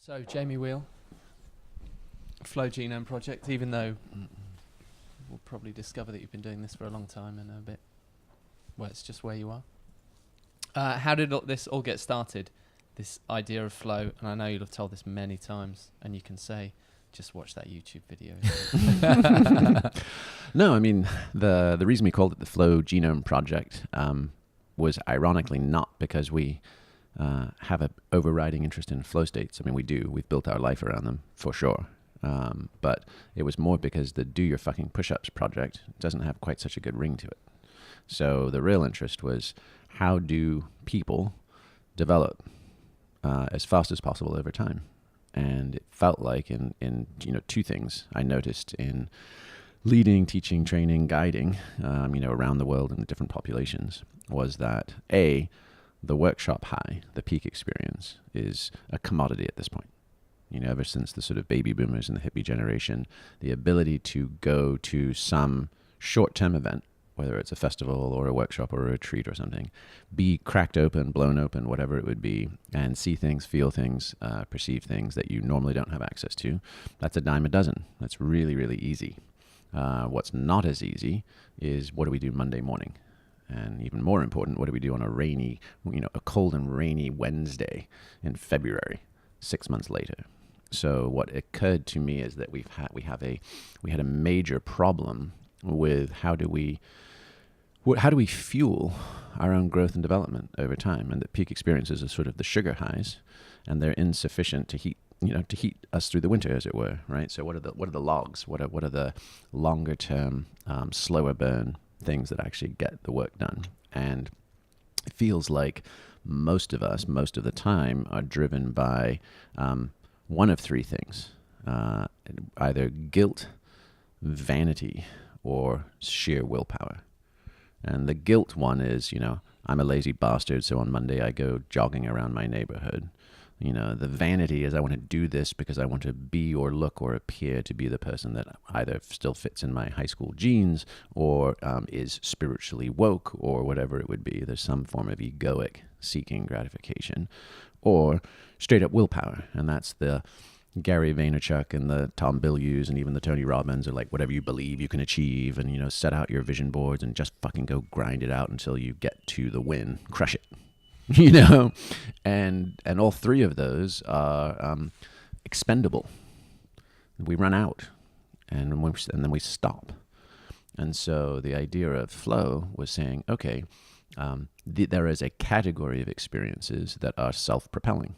So, Jamie Wheal, Flow Genome Project, even though we'll probably discover that you've been doing this for a long time and a bit, well, it's just where you are. How did this all get started, this idea of flow? And I know you'll have told this many times, and you can say, just watch that YouTube video. No, I mean, the reason we called it the Flow Genome Project was ironically not because we have an overriding interest in flow states. I mean, we do. We've built our life around them, for sure. But it was more because the Do Your Fucking Push-Ups project doesn't have quite such a good ring to it. So the real interest was, how do people develop as fast as possible over time? And it felt like in two things I noticed in leading, teaching, training, guiding, around the world in the different populations, was that the workshop high, the peak experience, is a commodity at this point. Ever since the sort of baby boomers and the hippie generation, the ability to go to some short-term event, whether it's a festival or a workshop or a retreat or something, be cracked open, blown open, whatever it would be, and see things, feel things, perceive things that you normally don't have access to, that's a dime a dozen. That's really, really easy. What's not as easy is, what do we do Monday morning? And even more important, what do we do on a cold and rainy Wednesday in February, 6 months later? So what occurred to me is that we had a major problem with how do we fuel our own growth and development over time, and that peak experiences are sort of the sugar highs, and they're insufficient to heat us through the winter, as it were, right? So what are the logs? What are the longer term, slower burn things that actually get the work done? And it feels like most of us, most of the time, are driven by one of three things: either guilt, vanity, or sheer willpower. And the guilt one is, I'm a lazy bastard, so on Monday I go jogging around my neighborhood. The vanity is, I want to do this because I want to be or look or appear to be the person that either still fits in my high school jeans or is spiritually woke, or whatever it would be. There's some form of egoic seeking gratification, or straight up willpower. And that's the Gary Vaynerchuk and the Tom Bilyeu's and even the Tony Robbins are like, whatever you believe you can achieve, and set out your vision boards and just fucking go grind it out until you get to the win, crush it. And all three of those are expendable. We run out, and then we stop. And so the idea of flow was saying, okay, there is a category of experiences that are self-propelling,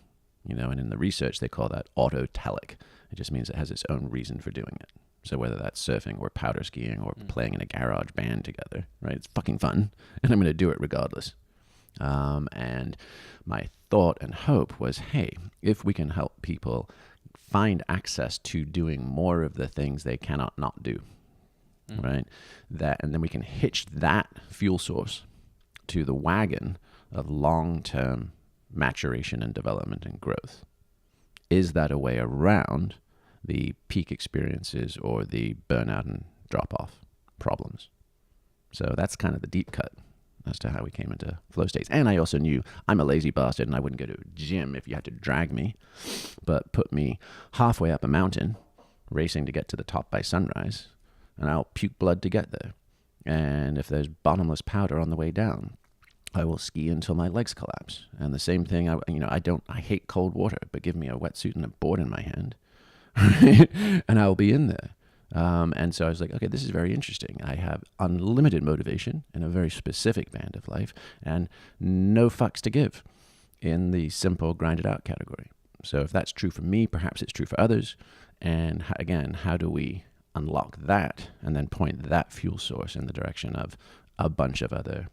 and in the research they call that autotelic. It just means it has its own reason for doing it. So whether that's surfing or powder skiing or playing in a garage band together, right? It's fucking fun, and I'm going to do it regardless. And my thought and hope was, hey, if we can help people find access to doing more of the things they cannot not do, right? And then we can hitch that fuel source to the wagon of long-term maturation and development and growth. Is that a way around the peak experiences or the burnout and drop-off problems? So that's kind of the deep cut as to how we came into flow states. And I also knew I'm a lazy bastard and I wouldn't go to a gym if you had to drag me, but put me halfway up a mountain, racing to get to the top by sunrise, and I'll puke blood to get there. And if there's bottomless powder on the way down, I will ski until my legs collapse. And the same thing, I hate cold water, but give me a wetsuit and a board in my hand, and I'll be in there. And so I was like, okay, this is very interesting. I have unlimited motivation in a very specific band of life and no fucks to give in the simple grinded out category. So if that's true for me, perhaps it's true for others. And again, how do we unlock that and then point that fuel source in the direction of a bunch of other,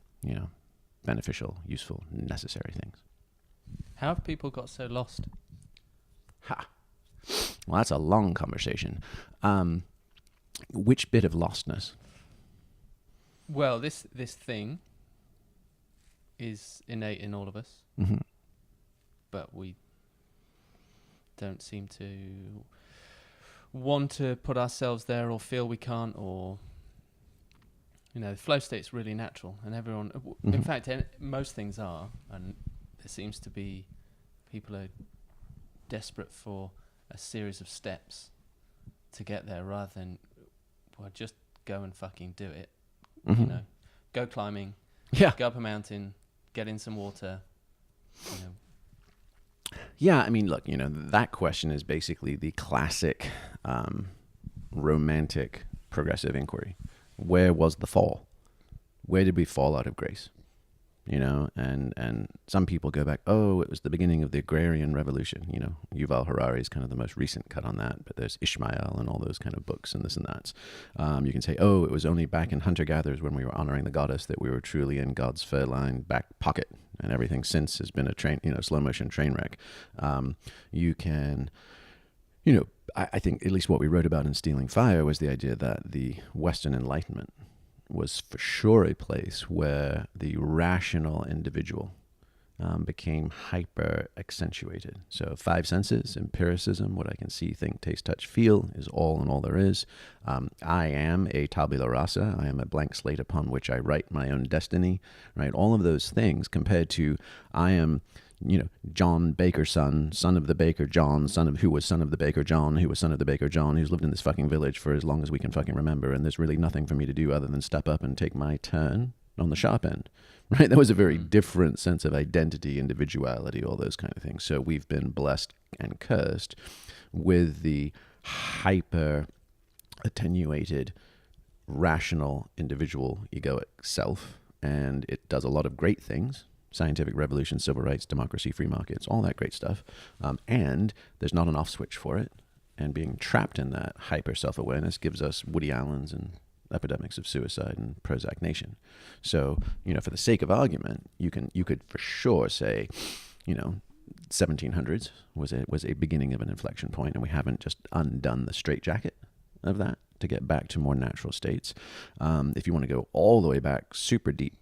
beneficial, useful, necessary things? How have people got so lost? Well, that's a long conversation. Which bit of lostness? Well, this thing is innate in all of us, but we don't seem to want to put ourselves there or feel we can't, or the flow state's really natural, and everyone, in fact, most things are, and there seems to be people are desperate for a series of steps to get there rather than, well, just go and fucking do it. Mm-hmm. You know, go climbing, Yeah. go up a mountain, get in some water, you know. Yeah, I mean, look, that question is basically the classic romantic progressive inquiry. Where was the fall? Where did we fall out of grace? And some people go back, oh, it was the beginning of the agrarian revolution. Yuval Harari is kind of the most recent cut on that, but there's Ishmael and all those kind of books and this and that. You can say, oh, it was only back in hunter-gatherers when we were honoring the goddess that we were truly in God's fur-lined back pocket, and everything since has been a slow-motion train wreck. You can, I think at least what we wrote about in Stealing Fire was the idea that the Western Enlightenment was for sure a place where the rational individual became hyper accentuated. So 5 senses, empiricism, what I can see, think, taste, touch, feel is all and all there is. I am a tabula rasa. I am a blank slate upon which I write my own destiny, right? All of those things compared to I am, John Baker's son of the baker John, who was son of the baker John, who was son of the baker John, who's lived in this fucking village for as long as we can fucking remember, and there's really nothing for me to do other than step up and take my turn on the sharp end, right? That was a very different sense of identity, individuality, all those kind of things. So we've been blessed and cursed with the hyper attenuated, rational, individual, egoic self, and it does a lot of great things. Scientific revolution, civil rights, democracy, free markets, all that great stuff. And there's not an off switch for it. And being trapped in that hyper self-awareness gives us Woody Allen's and epidemics of suicide and Prozac Nation. So, for the sake of argument, you could for sure say, 1700s was a beginning of an inflection point, and we haven't just undone the straitjacket of that to get back to more natural states. If you want to go all the way back, super deep,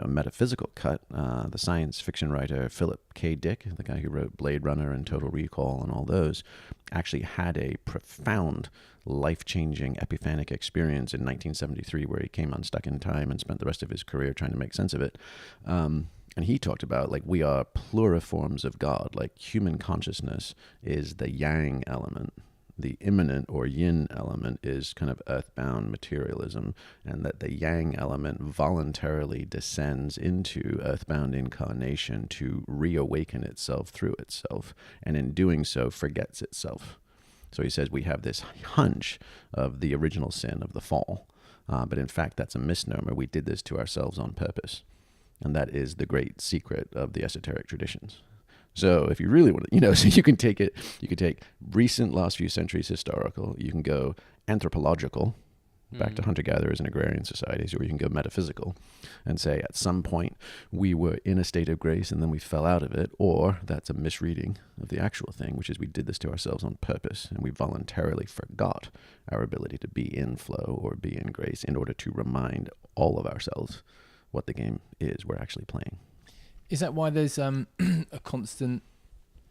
metaphysical cut, the science fiction writer Philip K. Dick, the guy who wrote Blade Runner and Total Recall and all those, actually had a profound, life-changing epiphanic experience in 1973 where he came unstuck in time and spent the rest of his career trying to make sense of it. And he talked about, we are pluriforms of God. Human consciousness is the yang element. The immanent or yin element is kind of earthbound materialism, and that the yang element voluntarily descends into earthbound incarnation to reawaken itself through itself, and in doing so forgets itself. So he says we have this hunch of the original sin of the fall, but in fact that's a misnomer. We did this to ourselves on purpose, and that is the great secret of the esoteric traditions. So if you really want to, so you can take recent last few centuries historical, you can go anthropological, back to hunter-gatherers and agrarian societies, or you can go metaphysical and say at some point we were in a state of grace and then we fell out of it, or that's a misreading of the actual thing, which is we did this to ourselves on purpose and we voluntarily forgot our ability to be in flow or be in grace in order to remind all of ourselves what the game is we're actually playing. Is that why there's a constant,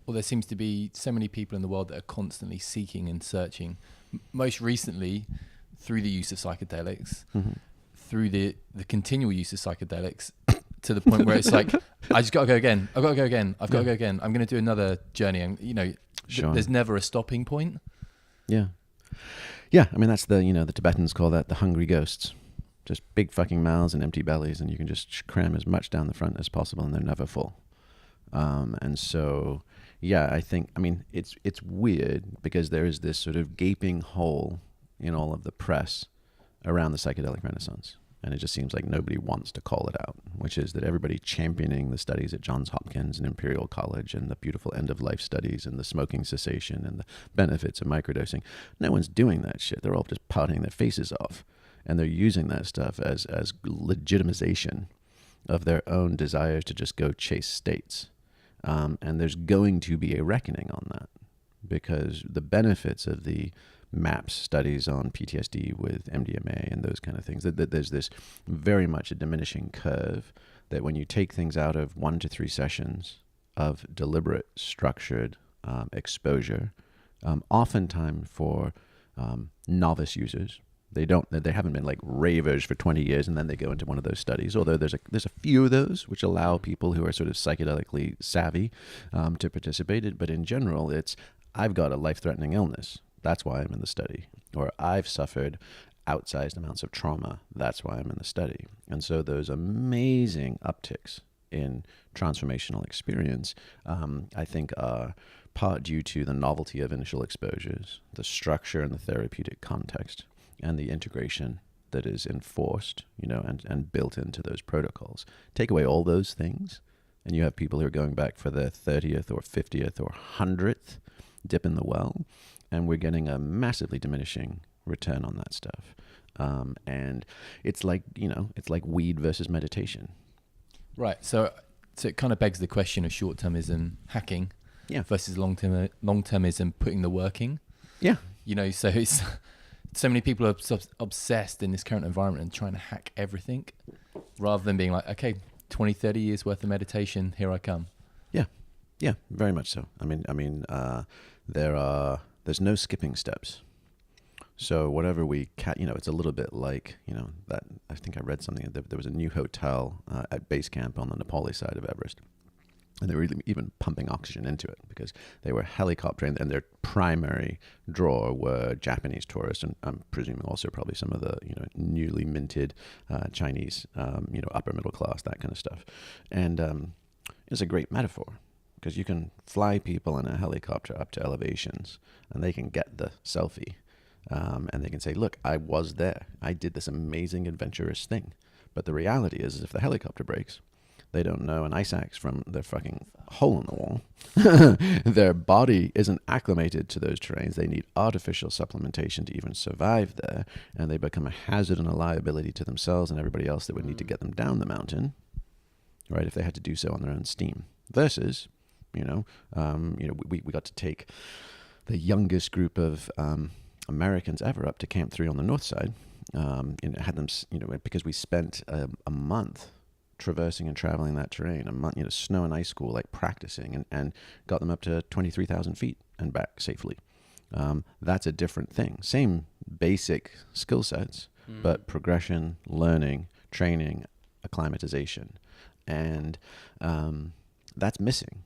or there seems to be so many people in the world that are constantly seeking and searching, most recently through the use of psychedelics, through the continual use of psychedelics, to the point where it's like, I just got to go again. I've got to go again. I've got to go again. I'm going to do another journey. And, Sure. There's never a stopping point. Yeah. Yeah. I mean, that's the Tibetans call that the hungry ghosts. Just big fucking mouths and empty bellies, and you can just cram as much down the front as possible, and they're never full. And so, yeah, I think, it's weird because there is this sort of gaping hole in all of the press around the psychedelic renaissance. And it just seems like nobody wants to call it out, which is that everybody championing the studies at Johns Hopkins and Imperial College and the beautiful end-of-life studies and the smoking cessation and the benefits of microdosing. No one's doing that shit. They're all just parting their faces off. And they're using that stuff as legitimization of their own desires to just go chase states. And there's going to be a reckoning on that because the benefits of the MAPS studies on PTSD with MDMA and those kind of things, that there's this very much a diminishing curve that when you take things out of 1 to 3 sessions of deliberate, structured exposure, oftentimes for novice users, They haven't been like ravers for 20 years and then they go into one of those studies. Although there's a few of those which allow people who are sort of psychedelically savvy to participate. But in general, it's I've got a life-threatening illness. That's why I'm in the study. Or I've suffered outsized amounts of trauma. That's why I'm in the study. And so those amazing upticks in transformational experience, I think are part due to the novelty of initial exposures, the structure and the therapeutic context, and the integration that is enforced, and built into those protocols. Take away all those things, and you have people who are going back for their 30th or 50th or 100th dip in the well, and we're getting a massively diminishing return on that stuff. And it's like weed versus meditation. Right. So it kind of begs the question of short-termism hacking versus long-termism putting the work in. Yeah. So it's so many people are obsessed in this current environment and trying to hack everything rather than being like, okay, 20, 30 years worth of meditation, here I come. Yeah, very much so. I mean, there's no skipping steps. So whatever we it's a little bit like, that I think I read something, there was a new hotel at base camp on the Nepali side of Everest. And they were even pumping oxygen into it because they were helicoptering, and their primary draw were Japanese tourists, and I'm presuming also probably some of the newly minted Chinese, upper middle class, that kind of stuff. And it's a great metaphor because you can fly people in a helicopter up to elevations, and they can get the selfie, and they can say, "Look, I was there. I did this amazing adventurous thing." But the reality is if the helicopter breaks, they don't know an ice axe from their fucking hole in the wall. Their body isn't acclimated to those terrains. They need artificial supplementation to even survive there, and they become a hazard and a liability to themselves and everybody else that would need to get them down the mountain, right, if they had to do so on their own steam. Versus, we got to take the youngest group of Americans ever up to Camp 3 on the north side, had them, because we spent a month traversing and traveling that terrain, a month, snow and ice school, like practicing, and got them up to 23,000 feet and back safely. That's a different thing. Same basic skill sets, but progression, learning, training, acclimatization. And that's missing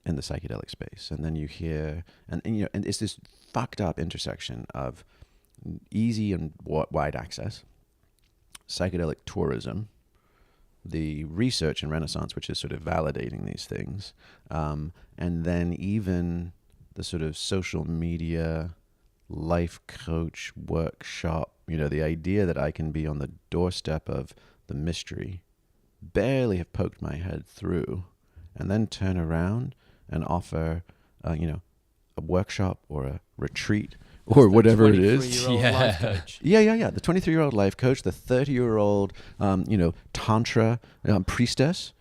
in the psychedelic space. And then you hear, and it's this fucked up intersection of easy and wide access, psychedelic tourism, the research and renaissance, which is sort of validating these things, and then even the sort of social media, life coach workshop, the idea that I can be on the doorstep of the mystery, barely have poked my head through, and then turn around and offer, a workshop or a retreat or whatever it is. Life coach. Yeah. The 23-year-old life coach, the 30-year-old, tantra priestess,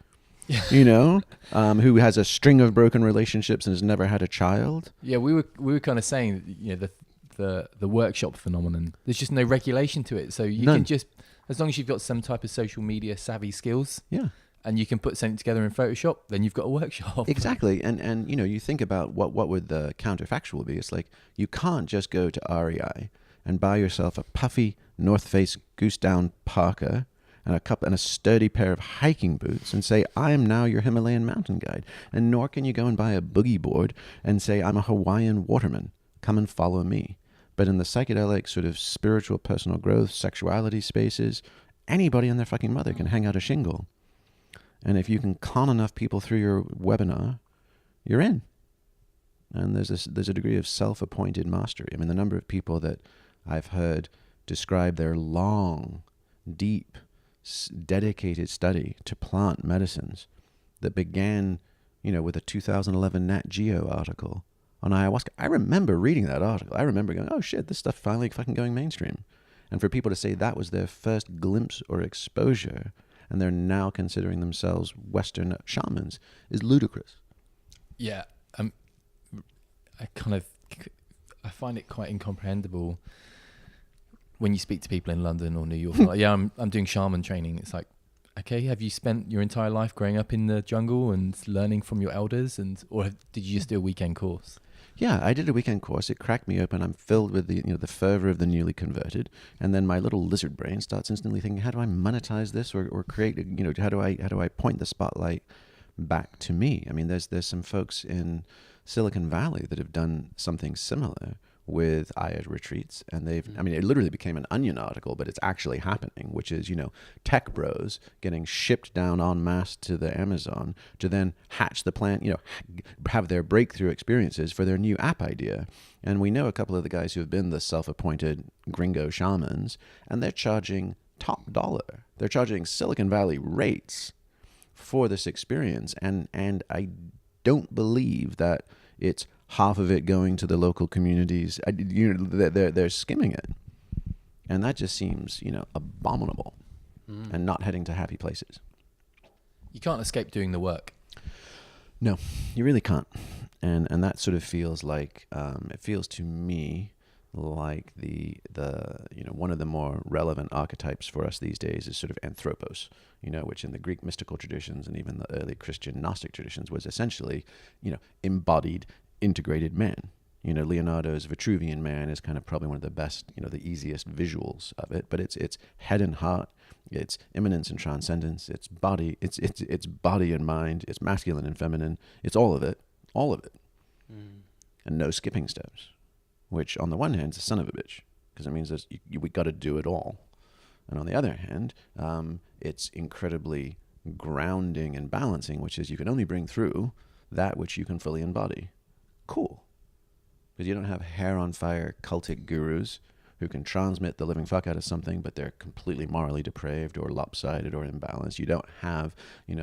who has a string of broken relationships and has never had a child. Yeah, we were kind of saying, the workshop phenomenon. There's just no regulation to it, so you can just, as long as you've got some type of social media savvy skills. Yeah. And you can put something together in Photoshop, then you've got a workshop. Exactly. And you think about what would the counterfactual be. It's like you can't just go to REI and buy yourself a puffy North Face goose down parka and a sturdy pair of hiking boots and say, I am now your Himalayan mountain guide. And nor can you go and buy a boogie board and say, I'm a Hawaiian waterman. Come and follow me. But in the psychedelic sort of spiritual personal growth, sexuality spaces, anybody and their fucking mother can hang out a shingle. And if you can con enough people through your webinar, you're in. And there's a degree of self-appointed mastery. I mean, the number of people that I've heard describe their long, deep, dedicated study to plant medicines that began, with a 2011 Nat Geo article on ayahuasca. I remember reading that article. I remember going, oh shit, this stuff finally fucking going mainstream. And for people to say that was their first glimpse or exposure, and they're now considering themselves Western shamans, is ludicrous. Yeah, I find it quite incomprehensible when you speak to people in London or New York. Like, yeah, I'm doing shaman training. It's like, Okay, have you spent your entire life growing up in the jungle and learning from your elders, did you just do a weekend course? Yeah, I did a weekend course. It cracked me open. I'm filled with the fervor of the newly converted, and then my little lizard brain starts instantly thinking, how do I monetize this or create? How do I point the spotlight back to me? I mean, there's some folks in Silicon Valley that have done something similar with IOD retreats, and it literally became an Onion article, but it's actually happening, which is, tech bros getting shipped down en masse to the Amazon to then hatch the plan, have their breakthrough experiences for their new app idea. And we know a couple of the guys who have been the self-appointed gringo shamans, and they're charging top dollar. They're charging Silicon Valley rates for this experience, and I don't believe that it's half of it going to the local communities. They're skimming it, and that just seems abominable, and not heading to happy places. You can't escape doing the work. No, you really can't, and that sort of feels like it feels to me like the one of the more relevant archetypes for us these days is sort of anthropos, which in the Greek mystical traditions and even the early Christian Gnostic traditions was essentially embodied integrated man. Leonardo's Vitruvian Man is kind of probably one of the best, the easiest visuals of it, but it's head and heart, it's immanence and transcendence, it's body, it's body and mind, it's masculine and feminine, it's all of it, and no skipping steps, which on the one hand is a son of a bitch, because it means we got to do it all, and on the other hand, it's incredibly grounding and balancing, which is you can only bring through that which you can fully embody. Cool. Because you don't have hair on fire cultic gurus who can transmit the living fuck out of something, but they're completely morally depraved or lopsided or imbalanced. You don't have,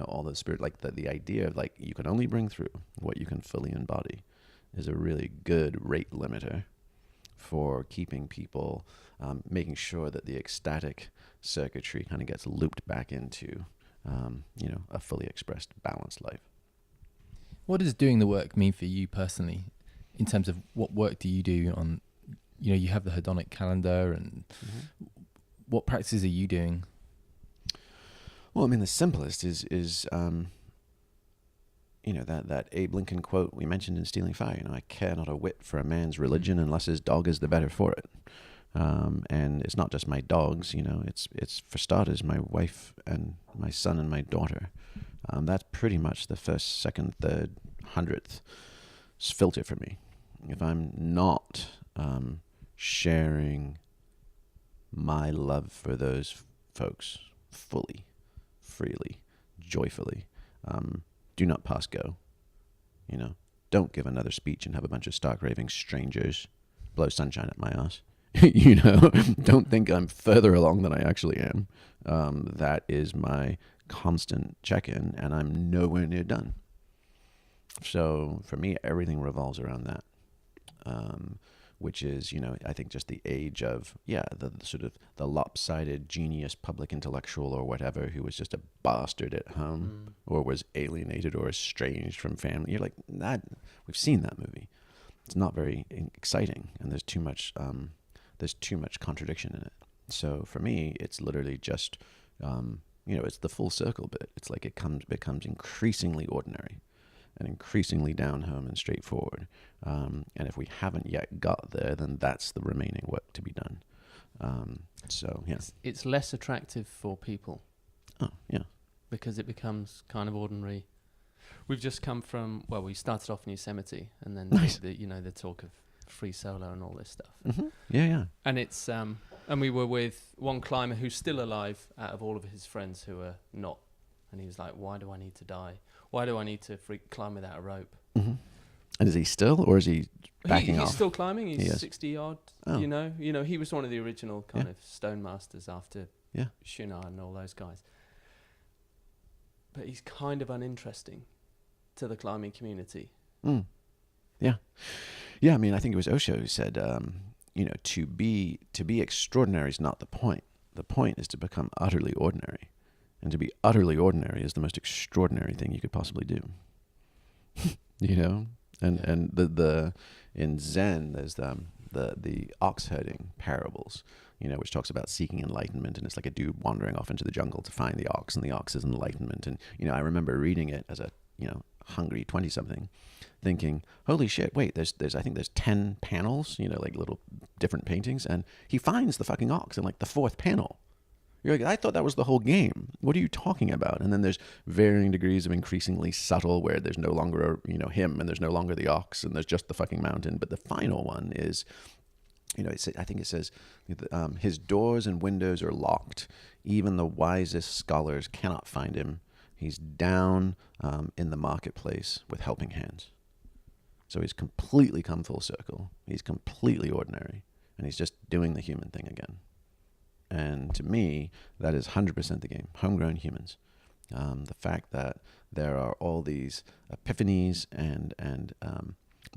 all the spirit, like the idea of you can only bring through what you can fully embody is a really good rate limiter for keeping people, making sure that the ecstatic circuitry kind of gets looped back into, a fully expressed, balanced life. What does doing the work mean for you personally, in terms of what work do you do on, you have the hedonic calendar, and what practices are you doing? Well, I mean, the simplest is that Abe Lincoln quote we mentioned in Stealing Fire. I care not a whit for a man's religion unless his dog is the better for it. And it's not just my dogs, it's for starters my wife and my son and my daughter. That's pretty much the first, second, third, 100th filter for me. If I'm not sharing my love for those folks fully, freely, joyfully, do not pass go. Don't give another speech and have a bunch of stark raving strangers blow sunshine at my ass. Don't think I'm further along than I actually am. That is my constant check-in, and I'm nowhere near done. So for me, everything revolves around that, which is, I think just the age of, the sort of the lopsided genius public intellectual or whatever who was just a bastard at home or was alienated or estranged from family. You're like, that, we've seen that movie. It's not very exciting, and there's too much contradiction in it. So for me, it's literally just, it's the full circle bit. It's like it becomes increasingly ordinary and increasingly down home and straightforward. And if we haven't yet got there, then that's the remaining work to be done. It's less attractive for people. Oh, yeah. Because it becomes kind of ordinary. We've just come from, we started off in Yosemite, and then nice. the talk of free solo and all this stuff. Mm-hmm. Yeah. And it's and we were with one climber who's still alive out of all of his friends who are not. And he was like, "Why do I need to die? Why do I need to climb without a rope?" Mm-hmm. And is he still, or is he backing off? He's still climbing. He's 60 odd. Oh. He was one of the original kind of stone masters after Shinar and all those guys. But he's kind of uninteresting to the climbing community. Yeah. I mean, I think it was Osho who said, to be extraordinary is not the point. The point is to become utterly ordinary. And to be utterly ordinary is the most extraordinary thing you could possibly do. And the in Zen there's the ox herding parables. which talks about seeking enlightenment, and it's like a dude wandering off into the jungle to find the ox, and the ox is enlightenment. And I remember reading it as a hungry 20-something, thinking, holy shit, wait, there's I think there's 10 panels, like little different paintings, and he finds the fucking ox in like the 4th panel. You're like, I thought that was the whole game. What are you talking about? And then there's varying degrees of increasingly subtle, where there's no longer him, and there's no longer the ox, and there's just the fucking mountain. But the final one is, I think it says, his doors and windows are locked. Even the wisest scholars cannot find him. He's down in the marketplace with helping hands. So he's completely come full circle. He's completely ordinary, and he's just doing the human thing again. And to me, that is 100% the game. Homegrown humans. The fact that there are all these epiphanies and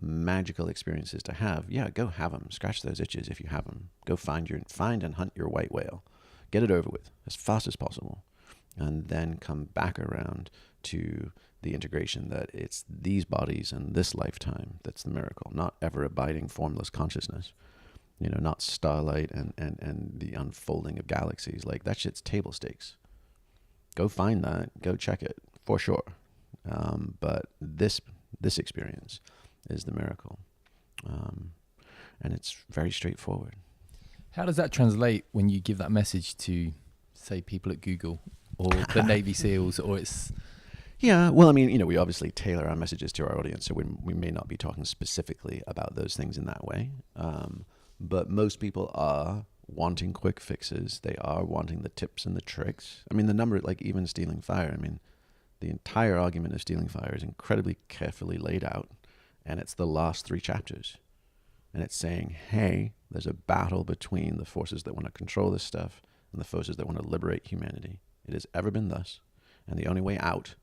magical experiences to have. Yeah, go have them. Scratch those itches if you have them. Go find and hunt your white whale. Get it over with as fast as possible. And then come back around to the integration that it's these bodies and this lifetime that's the miracle, not ever-abiding formless consciousness. Not starlight and the unfolding of galaxies. Like, that shit's table stakes. Go find that. Go check it, for sure. But this experience is the miracle. And it's very straightforward. How does that translate when you give that message to, say, people at Google or the Navy SEALs, or it's... Yeah, well, I mean, we obviously tailor our messages to our audience, so we may not be talking specifically about those things in that way. But most people are wanting quick fixes. They are wanting the tips and the tricks. I mean, the number, like even stealing fire, the entire argument of stealing fire is incredibly carefully laid out, and it's the last 3 chapters. And it's saying, hey, there's a battle between the forces that want to control this stuff and the forces that want to liberate humanity. It has ever been thus, and the only way out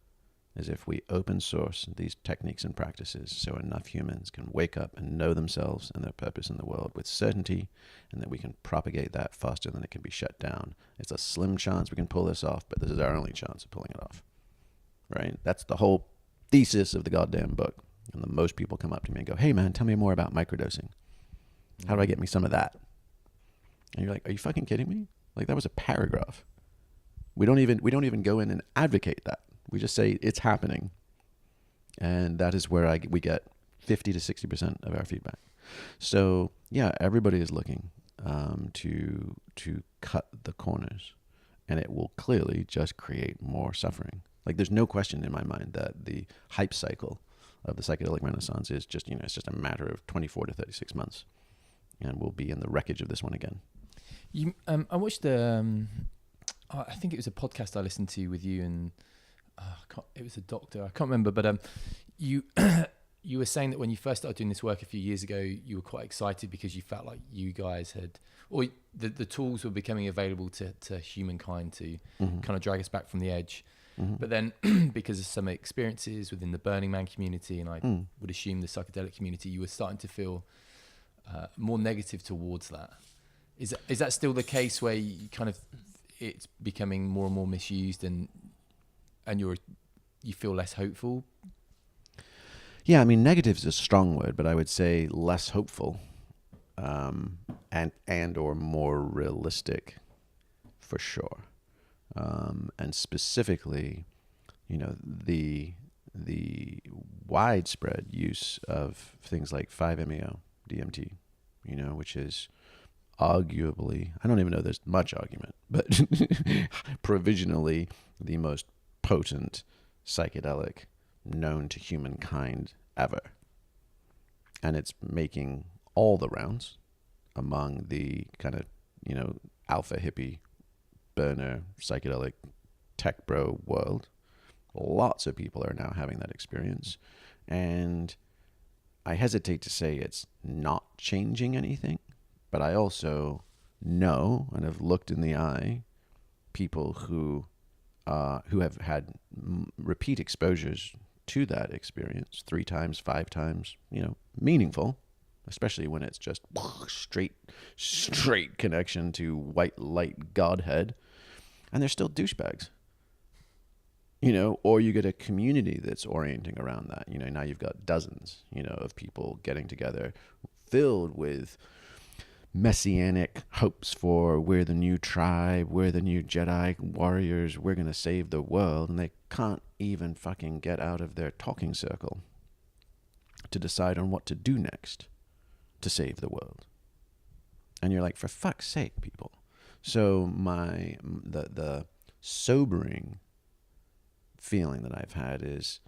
is if we open source these techniques and practices so enough humans can wake up and know themselves and their purpose in the world with certainty, and that we can propagate that faster than it can be shut down. It's a slim chance we can pull this off, but this is our only chance of pulling it off, right? That's the whole thesis of the goddamn book. And the most people come up to me and go, hey man, tell me more about microdosing. How do I get me some of that? And you're like, are you fucking kidding me? Like, that was a paragraph. We don't even go in and advocate that. We just say it's happening, and that is where we get 50 to 60% of our feedback. So yeah, everybody is looking to cut the corners, and it will clearly just create more suffering. Like, there's no question in my mind that the hype cycle of the psychedelic renaissance is just it's just a matter of 24 to 36 months, and we'll be in the wreckage of this one again. I watched I think it was a podcast I listened to with you and. It was a doctor. I can't remember, but you you were saying that when you first started doing this work a few years ago, you were quite excited because you felt like you guys had, or the tools were becoming available to humankind to kind of drag us back from the edge. But then because of some experiences within the Burning Man community, and I would assume the psychedelic community, you were starting to feel more negative towards that. Is that still the case, where you kind of it's becoming more and more misused and you feel less hopeful? Yeah, I mean, negative is a strong word, but I would say less hopeful, and or more realistic, for sure. And specifically, the widespread use of things like 5-MeO, DMT, which is arguably, I don't even know there's much argument, but provisionally the most potent psychedelic known to humankind ever. And it's making all the rounds among the kind of, alpha hippie burner psychedelic tech bro world. Lots of people are now having that experience. And I hesitate to say it's not changing anything, but I also know and have looked in the eye people who have had repeat exposures to that experience 3 times, 5 times, meaningful, especially when it's just straight connection to white light Godhead, and they're still douchebags. Or you get a community that's orienting around that. Now you've got dozens, of people getting together filled with messianic hopes for we're the new tribe, we're the new Jedi warriors, we're going to save the world, and they can't even fucking get out of their talking circle to decide on what to do next to save the world. And you're like, for fuck's sake, people. So the sobering feeling that I've had is,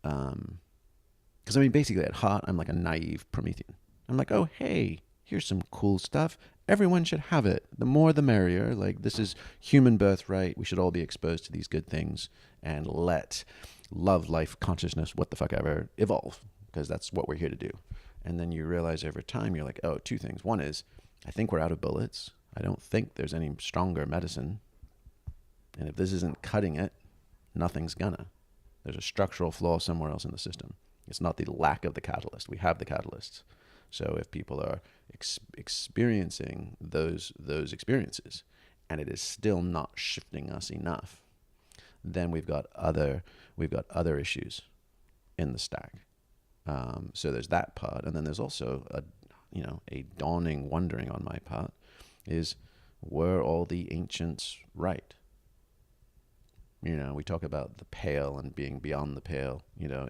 because I mean, basically at heart, I'm like a naive Promethean. I'm like, oh, hey, here's some cool stuff. Everyone should have it. The more the merrier. Like, this is human birthright. We should all be exposed to these good things and let love, life, consciousness, what the fuck ever, evolve, because that's what we're here to do. And then you realize over time, you're like, oh, two things. One is, I think we're out of bullets. I don't think there's any stronger medicine. And if this isn't cutting it, nothing's gonna. There's a structural flaw somewhere else in the system. It's not the lack of the catalyst. We have the catalysts. So if people are experiencing those experiences, and it is still not shifting us enough, then we've got other issues in the stack. So there's that part, and then there's also a dawning wondering on my part is, were all the ancients right? We talk about the pale and being beyond the pale,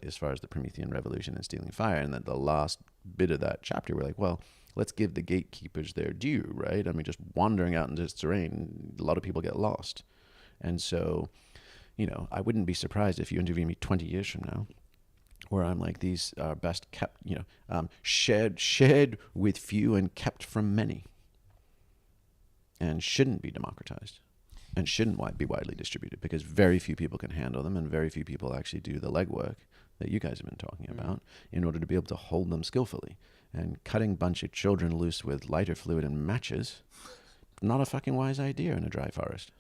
as far as the Promethean revolution and stealing fire. And then the last bit of that chapter, we're like, well, let's give the gatekeepers their due, right? I mean, just wandering out into this terrain, a lot of people get lost. And so, I wouldn't be surprised if you interview me 20 years from now, where I'm like, these are best kept, shared with few and kept from many, and shouldn't be democratized. And shouldn't be widely distributed, because very few people can handle them, and very few people actually do the legwork that you guys have been talking about in order to be able to hold them skillfully. And cutting a bunch of children loose with lighter fluid and matches, not a fucking wise idea in a dry forest.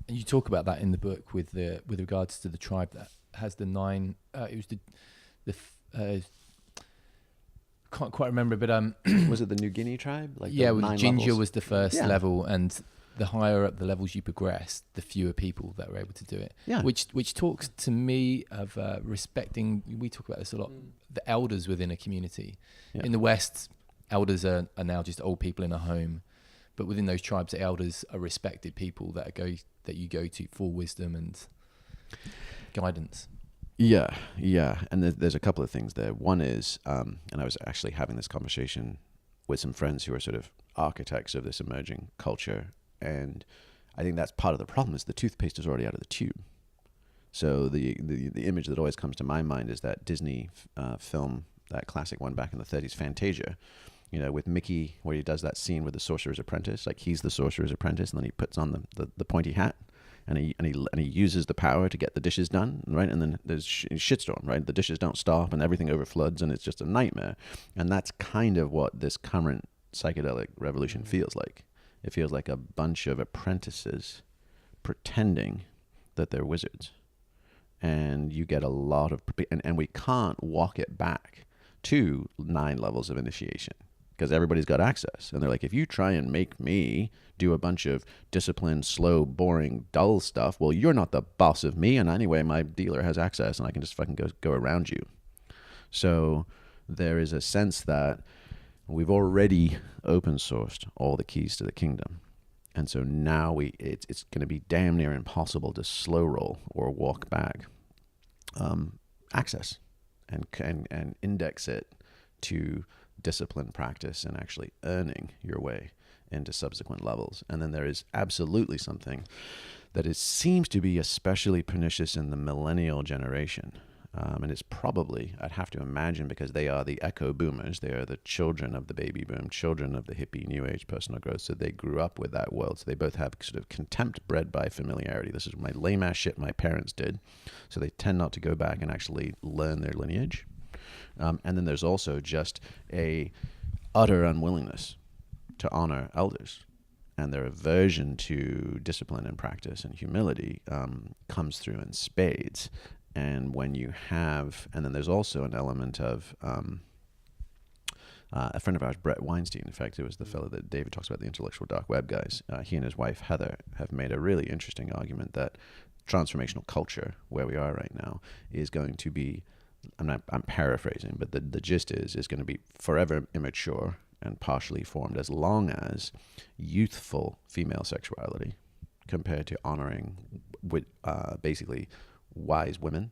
And you talk about that in the book with regards to the tribe that has the 9. It was can't quite remember, but was it the New Guinea tribe? Like yeah, the 9 ginger levels? was the first level, and the higher up the levels you progress, the fewer people that were able to do it. Yeah. Which talks to me of respecting. We talk about this a lot. The elders within a community. Yeah. In the West, elders are now just old people in a home, but within those tribes, the elders are respected people that you go to for wisdom and guidance. Yeah. And there's a couple of things there. One is, and I was actually having this conversation with some friends who are sort of architects of this emerging culture. And I think that's part of the problem, is the toothpaste is already out of the tube. So the image that always comes to my mind is that Disney film, that classic one back in the 30s, Fantasia, with Mickey, where he does that scene with the sorcerer's apprentice. Like, he's the sorcerer's apprentice, and then he puts on the pointy hat, and he uses the power to get the dishes done, right? And then there's shitstorm, right? The dishes don't stop, and everything overfloods, and it's just a nightmare. And that's kind of what this current psychedelic revolution feels like. It feels like a bunch of apprentices pretending that they're wizards. And you get a lot of, and we can't walk it back to 9 levels of initiation, because everybody's got access. And they're like, if you try and make me do a bunch of disciplined, slow, boring, dull stuff, well, you're not the boss of me. And anyway, my dealer has access, and I can just fucking go around you. So there is a sense that we've already open sourced all the keys to the kingdom. And so now it's going to be damn near impossible to slow roll or walk back access and index it to discipline, practice, and actually earning your way into subsequent levels. And then there is absolutely something that seems to be especially pernicious in the millennial generation. And it's probably, I'd have to imagine, because they are the echo boomers. They are the children of the baby boom, children of the hippie new age personal growth. So they grew up with that world. So they both have sort of contempt bred by familiarity. This is my lame ass shit my parents did. So they tend not to go back and actually learn their lineage. And then there's also just a utter unwillingness to honor elders. And their aversion to discipline and practice and humility comes through in spades. And when you have, and then there's also an element of a friend of ours, Brett Weinstein, in fact, it was the fellow that David talks about, the intellectual dark web guys. He and his wife, Heather, have made a really interesting argument that transformational culture, where we are right now, is going to be, I'm paraphrasing, but the gist is going to be forever immature and partially formed, as long as youthful female sexuality compared to honoring with basically wise women,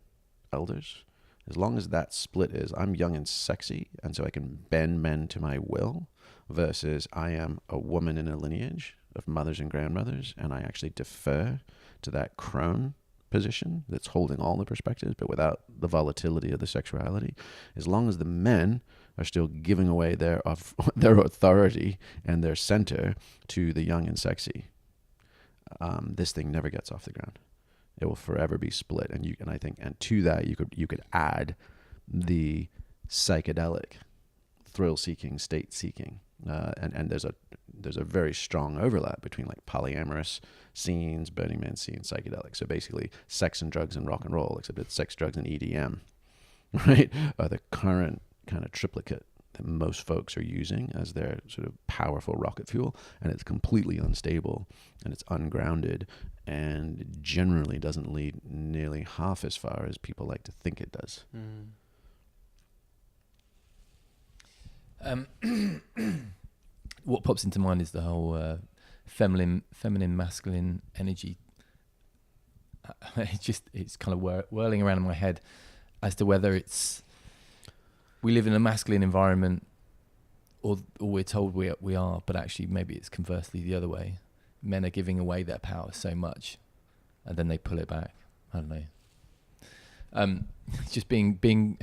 elders, as long as that split is I'm young and sexy and so I can bend men to my will, versus I am a woman in a lineage of mothers and grandmothers and I actually defer to that crone position that's holding all the perspectives but without the volatility of the sexuality, as long as the men are still giving away their authority and their center to the young and sexy, this thing never gets off the ground. It will forever be split, and I think to that you could add the psychedelic, thrill-seeking, state-seeking, and there's a very strong overlap between like polyamorous scenes, Burning Man scenes, psychedelic. So basically, sex and drugs and rock and roll, except it's sex, drugs, and EDM, right? Are the current kind of triplicate that most folks are using as their sort of powerful rocket fuel, and it's completely unstable and it's ungrounded and generally doesn't lead nearly half as far as people like to think it does. What pops into mind is the whole feminine, masculine energy. It's kind of whirling around in my head as to whether it's we live in a masculine environment, or we're told we are, but actually maybe it's conversely the other way. Men are giving away their power so much, and then they pull it back. I don't know. Just being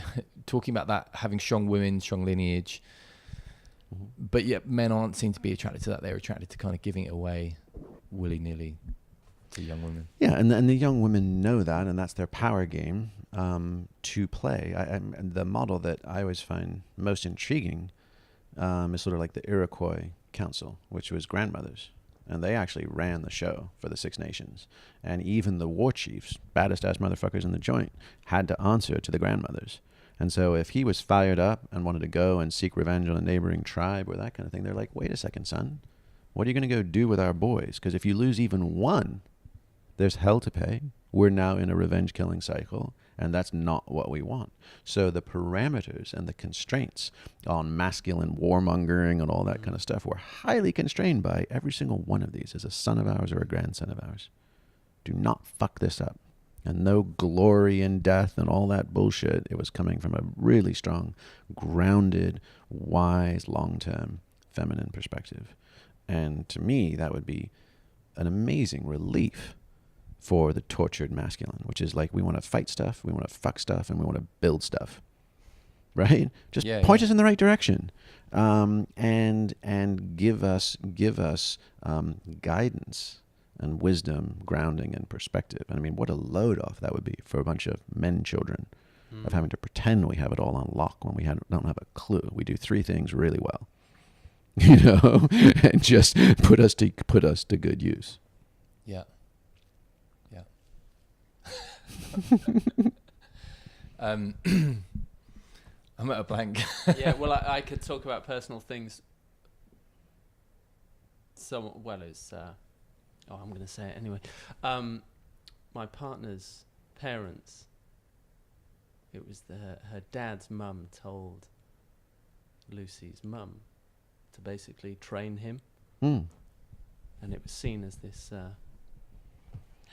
talking about that, having strong women, strong lineage, but yet men aren't seen to be attracted to that. They're attracted to kind of giving it away willy-nilly to young women. Yeah, and the young women know that, and that's their power game to play. And the model that I always find most intriguing is sort of like the Iroquois Council, which was grandmothers. And they actually ran the show for the Six Nations. And even the war chiefs, baddest ass motherfuckers in the joint, had to answer to the grandmothers. And so if he was fired up and wanted to go and seek revenge on a neighboring tribe or that kind of thing, they're like, wait a second, son. What are you going to go do with our boys? Because if you lose even one, there's hell to pay. We're now in a revenge killing cycle. And that's not what we want. So the parameters and the constraints on masculine warmongering and all that kind of stuff were highly constrained by every single one of these as a son of ours or a grandson of ours. Do not fuck this up. And no glory in death and all that bullshit. It was coming from a really strong, grounded, wise, long-term feminine perspective. And to me, that would be an amazing relief for the tortured masculine, which is like, we want to fight stuff, we want to fuck stuff, and we want to build stuff, right? Just point us in the right direction, and give us guidance and wisdom, grounding, and perspective. And I mean, what a load off that would be for a bunch of men children of having to pretend we have it all on lock when we don't have a clue. We do three things really well, and just put us to good use. Yeah. I'm at a blank. Yeah, well, I could talk about personal things. It's I'm going to say it anyway. My partner's parents, it was her dad's mum told Lucy's mum to basically train him. And it was seen as this,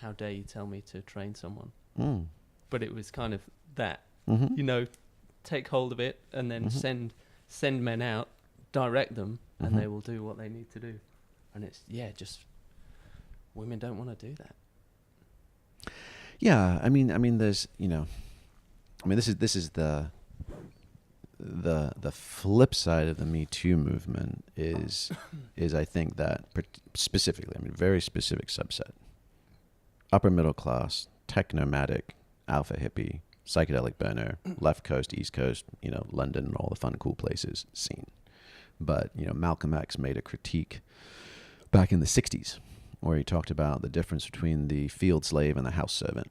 how dare you tell me to train someone? But it was kind of that, take hold of it and then send men out, direct them, and they will do what they need to do. And it's, just women don't want to do that. Yeah, I mean, there's, this is the flip side of the Me Too movement is I think that specifically, very specific subset, upper middle class, tech-nomadic, alpha hippie, psychedelic burner, left coast, east coast, London and all the fun, cool places scene. But, Malcolm X made a critique back in the 60s where he talked about the difference between the field slave and the house servant.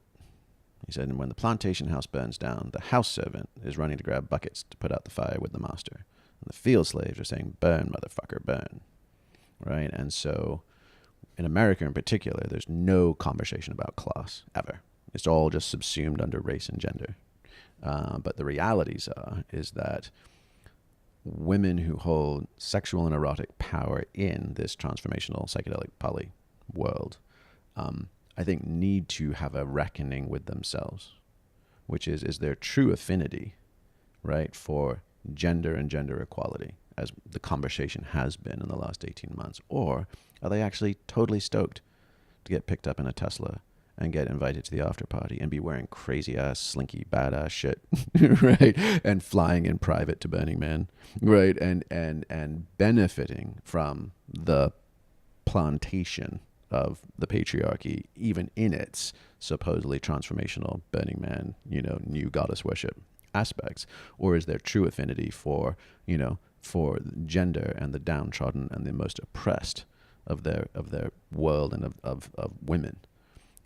He said, and when the plantation house burns down, the house servant is running to grab buckets to put out the fire with the master. And the field slaves are saying, burn, motherfucker, burn. Right? And so in America in particular, there's no conversation about class ever. It's all just subsumed under race and gender. But the realities is that women who hold sexual and erotic power in this transformational psychedelic poly world, I think need to have a reckoning with themselves, which is their true affinity, right, for gender and gender equality, as the conversation has been in the last 18 months, or are they actually totally stoked to get picked up in a Tesla and get invited to the after party and be wearing crazy ass, slinky, badass shit, right? And flying in private to Burning Man, right? And benefiting from the plantation of the patriarchy, even in its supposedly transformational Burning Man, new goddess worship aspects? Or is there true affinity for, for gender and the downtrodden and the most oppressed of their world and of women?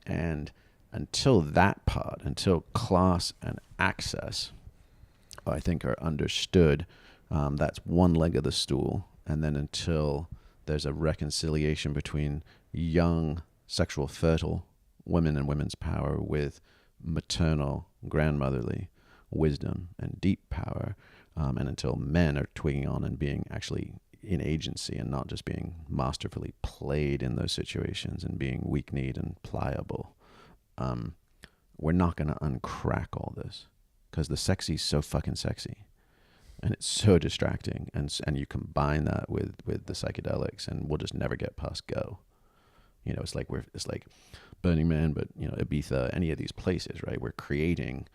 And until that part, until class and access, I think, are understood, that's one leg of the stool. And then until there's a reconciliation between young, sexual, fertile women and women's power with maternal, grandmotherly wisdom and deep power, and until men are twigging on and being actually in agency and not just being masterfully played in those situations and being weak-kneed and pliable, we're not going to uncrack all this, because the sexy is so fucking sexy and it's so distracting, and you combine that with the psychedelics and we'll just never get past go. It's like Burning Man, but Ibiza, any of these places, right? We're creating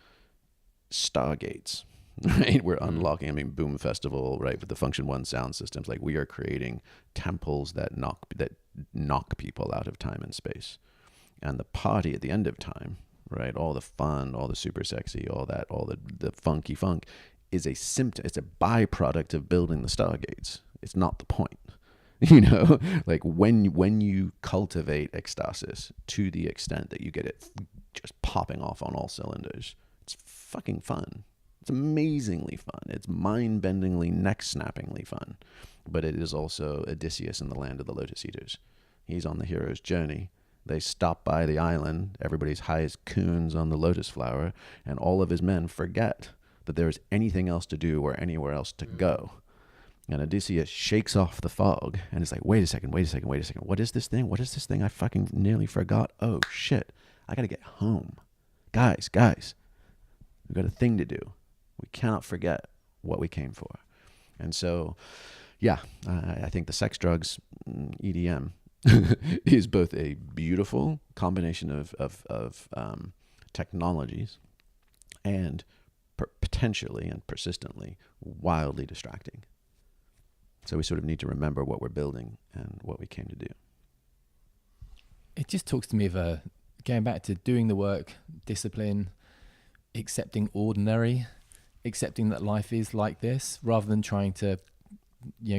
stargates. Right, we're unlocking. Boom Festival, right, with the Function One sound systems. Like, we are creating temples that knock people out of time and space, and the party at the end of time, right? All the fun, all the super sexy, all the funky funk is a symptom. It's a byproduct of building the stargates. It's not the point, Like, when you cultivate ecstasis to the extent that you get it just popping off on all cylinders, it's fucking fun. It's amazingly fun. It's mind-bendingly, neck-snappingly fun. But it is also Odysseus in the land of the Lotus Eaters. He's on the hero's journey. They stop by the island. Everybody's high as coons on the lotus flower. And all of his men forget that there is anything else to do or anywhere else to go. And Odysseus shakes off the fog and is like, wait a second. What is this thing? I fucking nearly forgot. Oh, shit. I got to get home. Guys, we've got a thing to do. We cannot forget what we came for. And so, yeah, I think the sex, drugs, EDM is both a beautiful combination of technologies and potentially and persistently wildly distracting. So we sort of need to remember what we're building and what we came to do. It just talks to me of going back to doing the work, discipline, accepting ordinary, accepting that life is like this, rather than trying to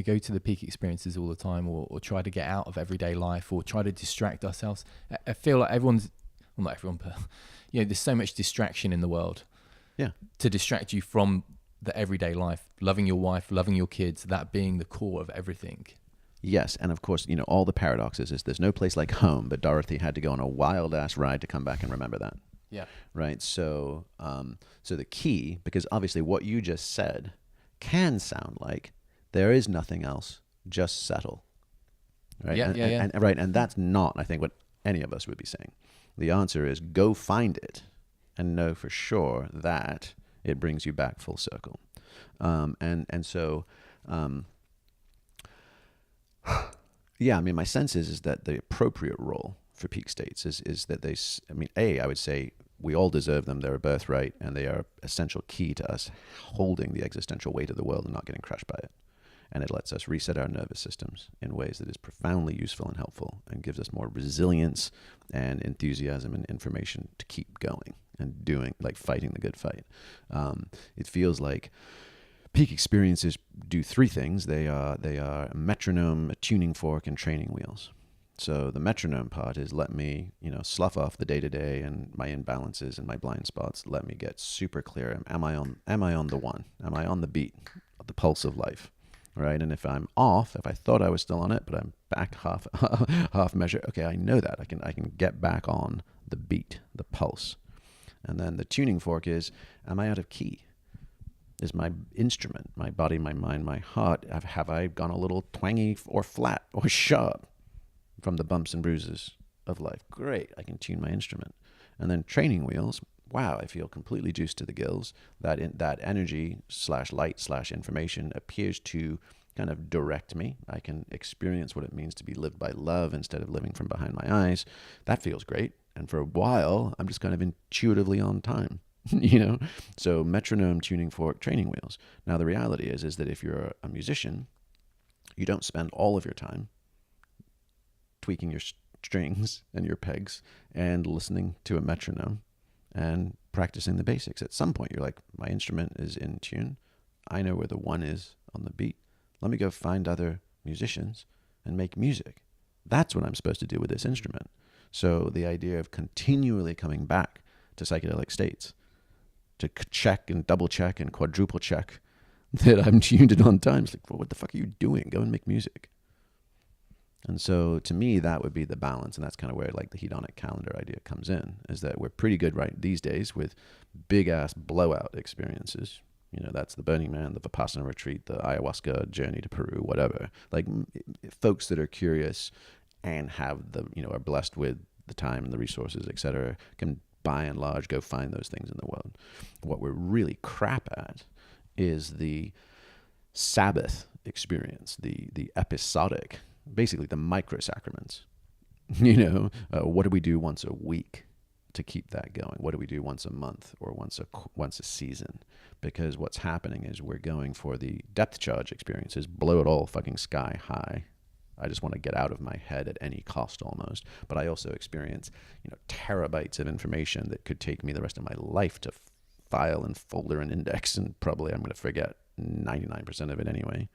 go to the peak experiences all the time, or try to get out of everyday life, or try to distract ourselves. I feel like not everyone, but there's so much distraction in the world. Yeah. To distract you from the everyday life, loving your wife, loving your kids, that being the core of everything. Yes, and of course, all the paradoxes is there's no place like home, but Dorothy had to go on a wild ass ride to come back and remember that. Yeah. Right. So, so the key, because obviously what you just said can sound like there is nothing else, just settle. Right. Yeah. And right. And that's not, I think, what any of us would be saying. The answer is go find it and know for sure that it brings you back full circle. So, yeah, my sense is that the appropriate role for peak states is that I would say we all deserve them. They're a birthright, and they are essential key to us holding the existential weight of the world and not getting crushed by it. And it lets us reset our nervous systems in ways that is profoundly useful and helpful, and gives us more resilience and enthusiasm and information to keep going and doing, like, fighting the good fight. It feels like peak experiences do three things. They are a metronome, a tuning fork, and training wheels. So the metronome part is let me, slough off the day-to-day and my imbalances and my blind spots. Let me get super clear. Am I on the one? Am I on the beat, the pulse of life? Right? And if I'm off, if I thought I was still on it, but I'm back half measure, okay, I know that. I can get back on the beat, the pulse. And then the tuning fork is, am I out of key? Is my instrument, my body, my mind, my heart, have I gone a little twangy or flat or sharp from the bumps and bruises of life? Great, I can tune my instrument. And then training wheels, wow, I feel completely juiced to the gills. That energy / light / information appears to kind of direct me. I can experience what it means to be lived by love instead of living from behind my eyes. That feels great. And for a while, I'm just kind of intuitively on time. So metronome tuning fork training wheels. Now the reality is that if you're a musician, you don't spend all of your time tweaking your strings and your pegs and listening to a metronome and practicing the basics. At some point you're like, my instrument is in tune, I know where the one is on the beat, let me go find other musicians and make music. That's what I'm supposed to do with this instrument. So the idea of continually coming back to psychedelic states to check and double check and quadruple check that I'm tuned in on time. It's like, well, what the fuck are you doing? Go and make music. And so to me, that would be the balance. And that's kind of where like the hedonic calendar idea comes in, is that we're pretty good right these days with big ass blowout experiences. That's the Burning Man, the Vipassana retreat, the ayahuasca journey to Peru, whatever. Like folks that are curious and have are blessed with the time and the resources, et cetera, can by and large go find those things in the world. What we're really crap at is the Sabbath experience, the episodic, basically the micro sacraments. What do we do once a week to keep that going? What do we do once a month or once a season? Because what's happening is we're going for the depth charge experiences, blow it all fucking sky high. I just want to get out of my head at any cost almost. But I also experience, terabytes of information that could take me the rest of my life to file and folder and index, and probably I'm going to forget 99% of it anyway.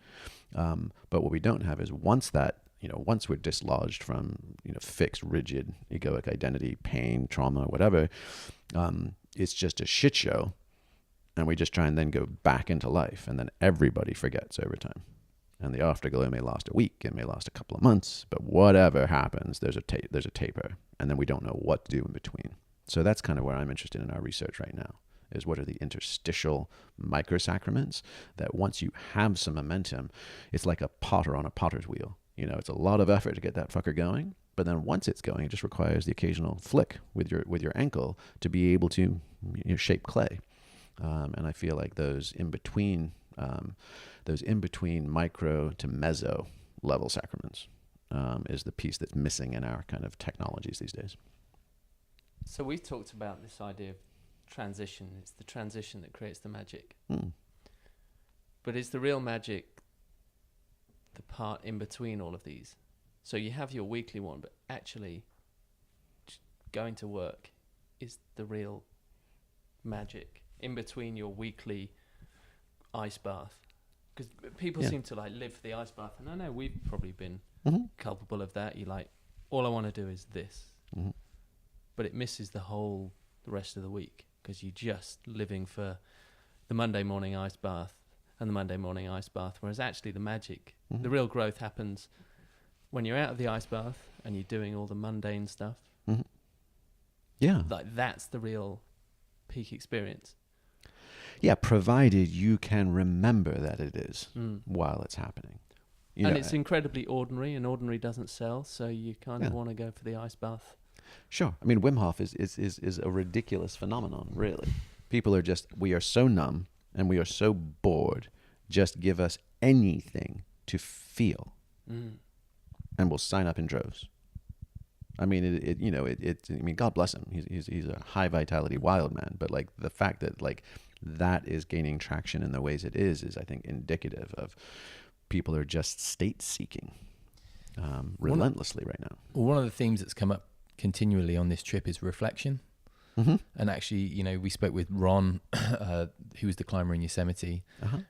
But what we don't have is once we're dislodged from, fixed, rigid, egoic identity, pain, trauma, whatever, it's just a shit show. And we just try and then go back into life, and then everybody forgets over time. And the afterglow may last a week, it may last a couple of months, but whatever happens, there's a taper, and then we don't know what to do in between. So that's kind of where I'm interested in our research right now, is what are the interstitial microsacraments that once you have some momentum, it's like a potter on a potter's wheel. It's a lot of effort to get that fucker going, but then once it's going, it just requires the occasional flick with your ankle to be able to shape clay. And I feel like those in between micro to meso level sacraments is the piece that's missing in our kind of technologies these days. So we've talked about this idea of transition. It's the transition that creates the magic. But is the real magic the part in between all of these? So you have your weekly one, but actually going to work is the real magic in between your weekly ice bath. Because people seem to live for the ice bath, and I know we've probably been culpable of that. You're like, all I want to do is this, but it misses the rest of the week because you're just living for the Monday morning ice bath and the Monday morning ice bath. Whereas actually the magic, the real growth happens when you're out of the ice bath and you're doing all the mundane stuff. Yeah, like that's the real peak experience. Yeah, provided you can remember that it is while it's happening. It's incredibly ordinary, and ordinary doesn't sell, so you kind of want to go for the ice bath. Sure. I mean, Wim Hof is a ridiculous phenomenon, really. People are we are so numb and we are so bored. Just give us anything to feel, and we'll sign up in droves. I mean, I mean, God bless him. He's a high vitality wild man, but like the fact that that is gaining traction in the ways it is I think indicative of people are just state seeking relentlessly right now. Well, one of the themes that's come up continually on this trip is reflection. And actually, we spoke with Ron, who was the climber in Yosemite,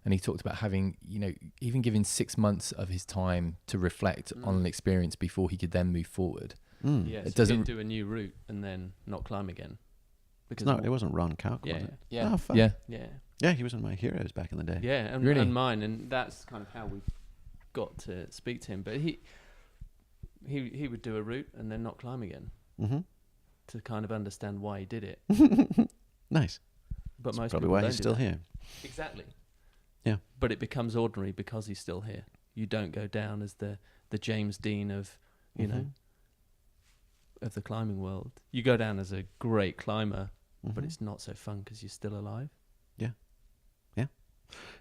and he talked about having, even giving 6 months of his time to reflect on an experience before he could then move forward. Yeah, so it doesn't do a new route and then not climb again. Because it wasn't Ron Kalk, was it? Yeah. Oh, fuck. Yeah, he was one of my heroes back in the day. Yeah, and, really? And mine, and that's kind of how we got to speak to him. But he would do a route and then not climb again to kind of understand why he did it. Nice. But that's most probably people why don't he's still here. Exactly. Yeah. But it becomes ordinary because he's still here. You don't go down as the James Dean of, you know, of the climbing world. You go down as a great climber, but it's not so fun because you're still alive. Yeah. Yeah.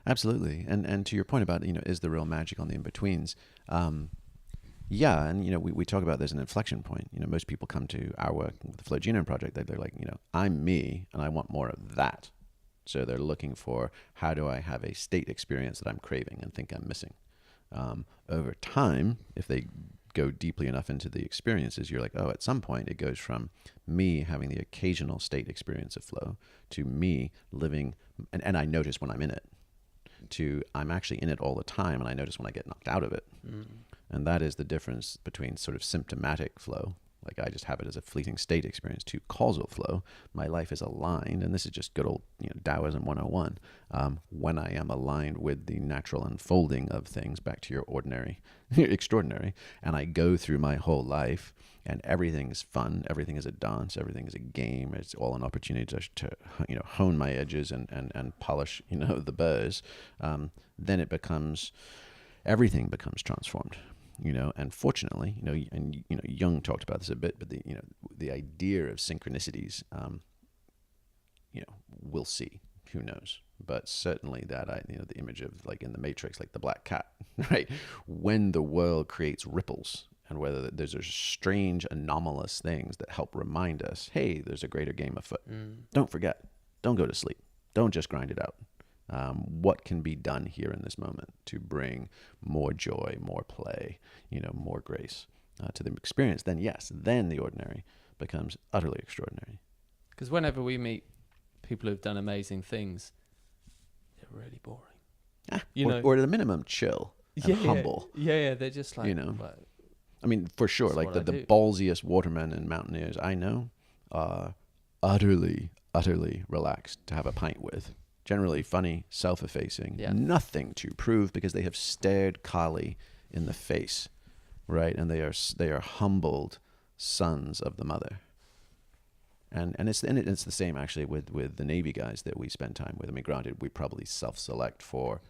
Absolutely. And to your point about, you know, is the real magic on the in-betweens? Yeah, and, you know, we talk about there's an inflection point. You know, most people come to our work with the Flow Genome Project, they're like, you know, I'm me, and I want more of that. So they're looking for, how do I have a state experience that I'm craving and think I'm missing? Over time, if they go deeply enough into the experiences, you're like, oh, at some point it goes from me having the occasional state experience of flow to me living, and I notice when I'm in it, to I'm actually in it all the time, and I notice when I get knocked out of it. And that is the difference between sort of symptomatic flow, like I just have it as a fleeting state experience, to causal flow. My life is aligned, and this is just good old, you know, Taoism 101. When I am aligned with the natural unfolding of things, back to your ordinary, extraordinary, and I go through my whole life, and everything's fun, everything is a dance, everything is a game. It's all an opportunity to you know, hone my edges and polish, you know, the burrs. Then it becomes, everything becomes transformed. You know, and fortunately, you know, and you know, Jung talked about this a bit, but the, you know, the idea of synchronicities, you know, we'll see, who knows, but certainly that you know, the image of, like in the Matrix, like the black cat, right? When the world creates ripples, and whether there's strange anomalous things that help remind us, hey, there's a greater game afoot. Don't forget, don't go to sleep, don't just grind it out. What can be done here in this moment to bring more joy, more play, you know, more grace to the experience? Then yes, then the ordinary becomes utterly extraordinary. Because whenever we meet people who've done amazing things, they're really boring. Or at a minimum, chill and humble. Yeah, they're just like, you know, I mean, for sure, like the ballsiest watermen and mountaineers I know are utterly relaxed to have a pint with. Generally funny, self-effacing, nothing to prove because they have stared Kali in the face, right? And they are humbled sons of the mother. And it's the same actually with the Navy guys that we spend time with. I mean, granted, we probably self-select for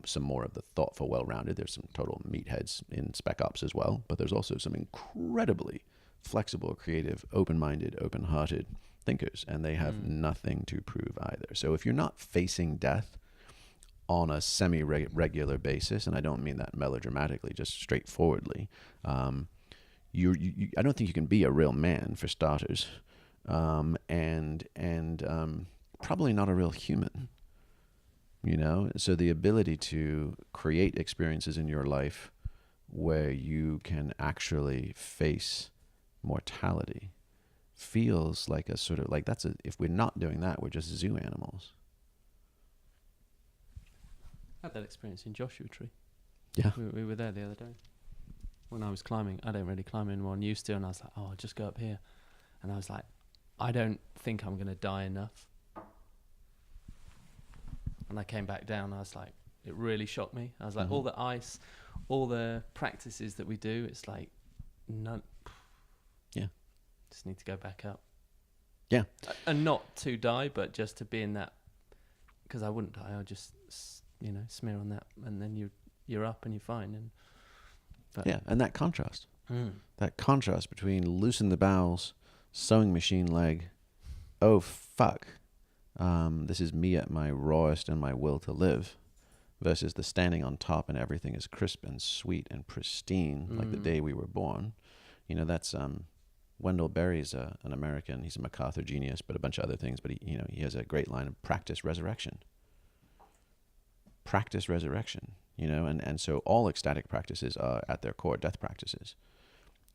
some more of the thoughtful, well-rounded. There's some total meatheads in Spec Ops as well, but there's also some incredibly flexible, creative, open-minded, open-hearted thinkers, and they have nothing to prove either. So if you're not facing death on a semi-regular basis, and I don't mean that melodramatically, just straightforwardly, I don't think you can be a real man, for starters, and probably not a real human. You know, so the ability to create experiences in your life where you can actually face mortality feels like a sort of like if we're not doing that, we're just zoo animals. I had that experience in Joshua Tree. Yeah. We were there the other day when I was climbing. I don't really climb anymore, and used to, and I was like, oh, I'll just go up here. And I was like, I don't think I'm going to die enough. And I came back down, I was like, it really shocked me. I was like, all the ice, all the practices that we do, it's like, none. Yeah. Just need to go back up. Yeah. And not to die, but just to be in that, because I wouldn't die. I'll just, you know, smear on that, and then you're up and you're fine. Yeah, and that contrast. That contrast between loosen the bowels, sewing machine leg, oh, fuck. This is me at my rawest and my will to live, versus the standing on top and everything is crisp and sweet and pristine, like the day we were born. You know, that's Wendell Berry's an American. He's a MacArthur genius, but a bunch of other things. But he has a great line of practice resurrection. Practice resurrection. You know, and so all ecstatic practices are at their core death practices.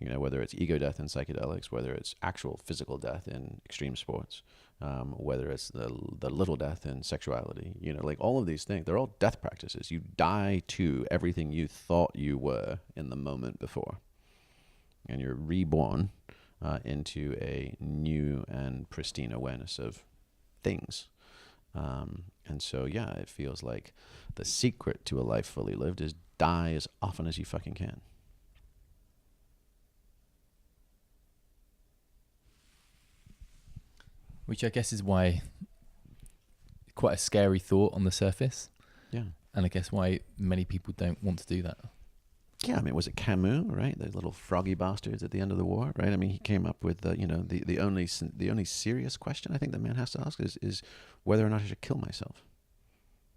You know, whether it's ego death in psychedelics, whether it's actual physical death in extreme sports, whether it's the little death in sexuality, you know, like all of these things, they're all death practices. You die to everything you thought you were in the moment before. And you're reborn into a new and pristine awareness of things. And so, yeah, it feels like the secret to a life fully lived is die as often as you fucking can. Which I guess is why quite a scary thought on the surface. Yeah. And I guess why many people don't want to do that. Yeah, I mean, was it Camus, right? The little froggy bastards at the end of the war, right? I mean, he came up with, the only serious question I think that man has to ask is whether or not I should kill myself,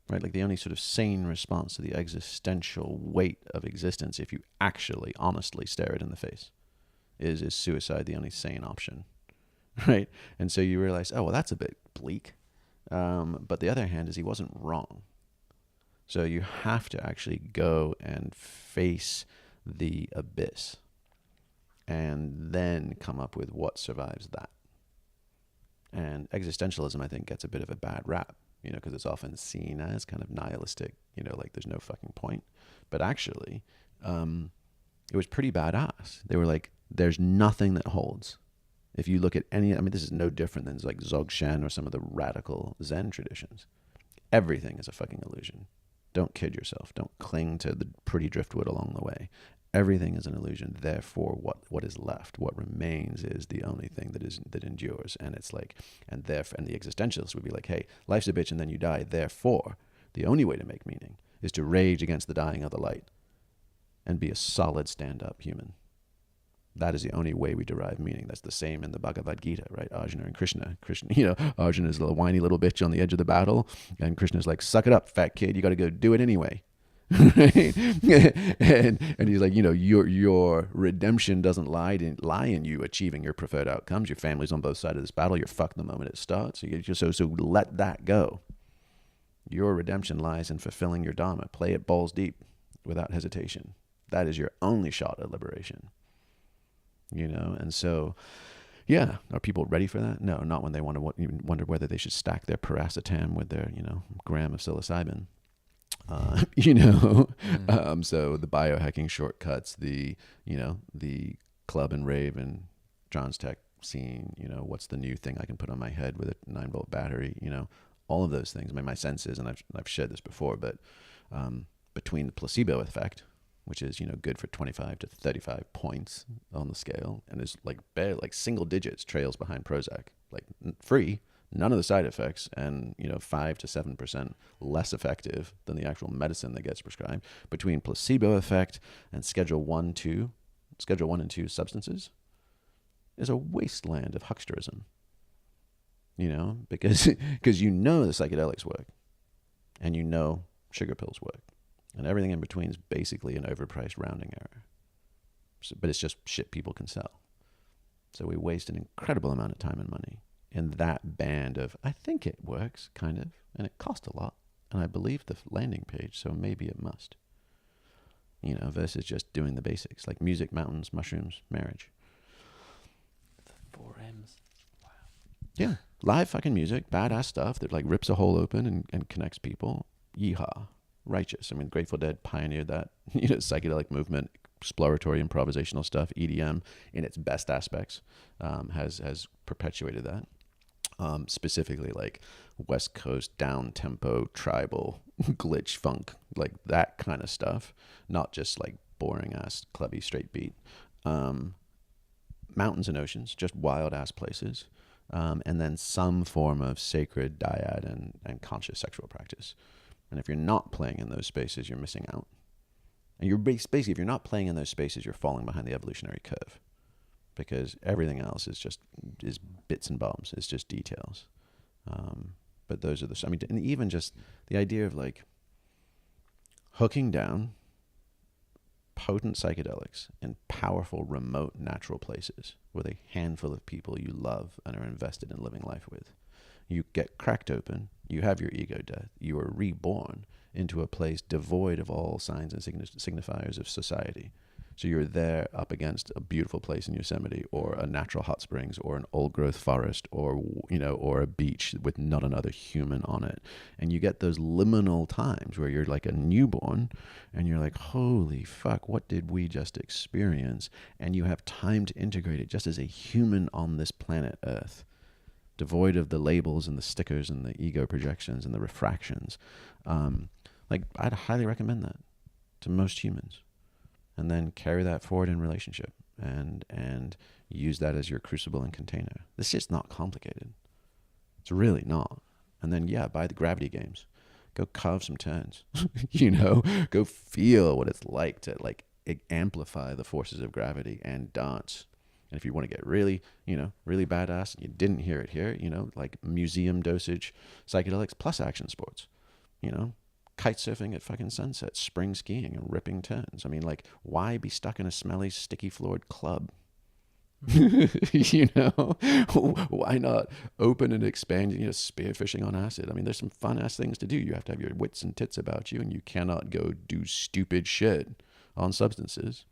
right? Like the only sort of sane response to the existential weight of existence, if you actually honestly stare it in the face, is suicide the only sane option, right? And so you realize, oh, well, that's a bit bleak. But the other hand is he wasn't wrong. So you have to actually go and face the abyss and then come up with what survives that. And existentialism, I think, gets a bit of a bad rap, because it's often seen as kind of nihilistic, like there's no fucking point. But actually, it was pretty badass. They were like, there's nothing that holds. If you look at this is no different than like Dzogchen or some of the radical Zen traditions. Everything is a fucking illusion. Don't kid yourself. Don't cling to the pretty driftwood along the way. Everything is an illusion. Therefore, what is left, what remains, is the only thing that endures. And it's like, and the existentialists would be like, hey, life's a bitch and then you die. Therefore, the only way to make meaning is to rage against the dying of the light and be a solid stand-up human. That is the only way we derive meaning. That's the same in the Bhagavad Gita, right? Arjuna and Krishna. Arjuna is a whiny little bitch on the edge of the battle, and Krishna's like, suck it up, fat kid. You got to go do it anyway. and he's like, your redemption doesn't lie in you achieving your preferred outcomes. Your family's on both sides of this battle. You're fucked the moment it starts. So let that go. Your redemption lies in fulfilling your dharma. Play it balls deep without hesitation. That is your only shot at liberation. And so, yeah, are people ready for that? No, not when they wonder whether they should stack their paracetam with their, gram of psilocybin. So the biohacking shortcuts, the club and rave and John's Tech scene, what's the new thing I can put on my head with a 9-volt battery, all of those things. I mean, my sense is, and I've shared this before, but between the placebo effect, which is, good for 25 to 35 points on the scale, and is like single digits trails behind Prozac, like free, none of the side effects, and 5 to 7% less effective than the actual medicine that gets prescribed. Between placebo effect and Schedule 1 and 2 substances is a wasteland of hucksterism. Because the psychedelics work, and sugar pills work. And everything in between is basically an overpriced rounding error. But it's just shit people can sell. So we waste an incredible amount of time and money in that band of, I think it works, kind of, and it costs a lot. And I believe the landing page, so maybe it must. Versus just doing the basics, like music, mountains, mushrooms, marriage. The 4 M's. Wow. Yeah. Live fucking music, badass stuff that like rips a hole open and connects people. Yeehaw. Righteous. I mean, Grateful Dead pioneered that, psychedelic movement, exploratory improvisational stuff. EDM in its best aspects has perpetuated that. Specifically like West Coast down tempo, tribal, glitch funk, like that kind of stuff. Not just like boring ass clubby straight beat. Mountains and oceans, just wild ass places. And then some form of sacred dyad and conscious sexual practice. And if you're not playing in those spaces, you're missing out. And you're basically, if you're not playing in those spaces, you're falling behind the evolutionary curve, because everything else is bits and bobs. It's just details. But those are and even just the idea of like hooking down potent psychedelics in powerful, remote, natural places with a handful of people you love and are invested in living life with. You get cracked open, you have your ego death, you are reborn into a place devoid of all signs and signifiers of society. So you're there up against a beautiful place in Yosemite, or a natural hot springs, or an old growth forest, or or a beach with not another human on it. And you get those liminal times where you're like a newborn and you're like, holy fuck, what did we just experience? And you have time to integrate it just as a human on this planet Earth, devoid of the labels and the stickers and the ego projections and the refractions. I'd highly recommend that to most humans. And then carry that forward in relationship and use that as your crucible and container. This is not complicated. It's really not. And then, buy the gravity games. go carve some turns, you know, go feel what it's like to like amplify the forces of gravity and dance. And if you want to get really, you know, really badass and you didn't hear it here, you know, like museum dosage psychedelics plus action sports, you know, kite surfing at fucking sunset, spring skiing and ripping turns. I mean, like, why be stuck in a smelly, sticky floored club? You know, why not open and expand, you know, spearfishing on acid? I mean, there's some fun ass things to do. You have to have your wits and tits about you, and you cannot go do stupid shit on substances.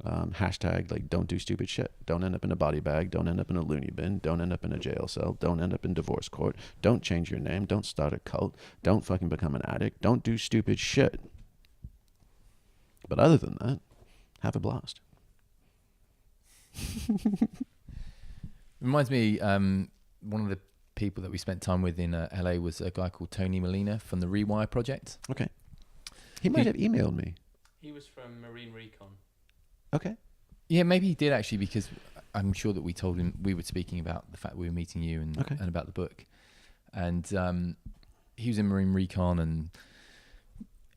Hashtag like don't do stupid shit. Don't end up in a body bag. Don't end up in a loony bin. Don't end up in a jail cell. Don't end up in divorce court. Don't change your name. Don't start a cult. Don't fucking become an addict. Don't do stupid shit. But other than that, have a blast. Reminds me, one of the people that we spent time with in LA was a guy called Tony Molina from the Rewire Project. Okay. He might have emailed me. He was from Marine Recon. Okay. Yeah, maybe he did actually, because I'm sure that we told him we were speaking about the fact we were meeting you and about the book. And he was in Marine Recon, and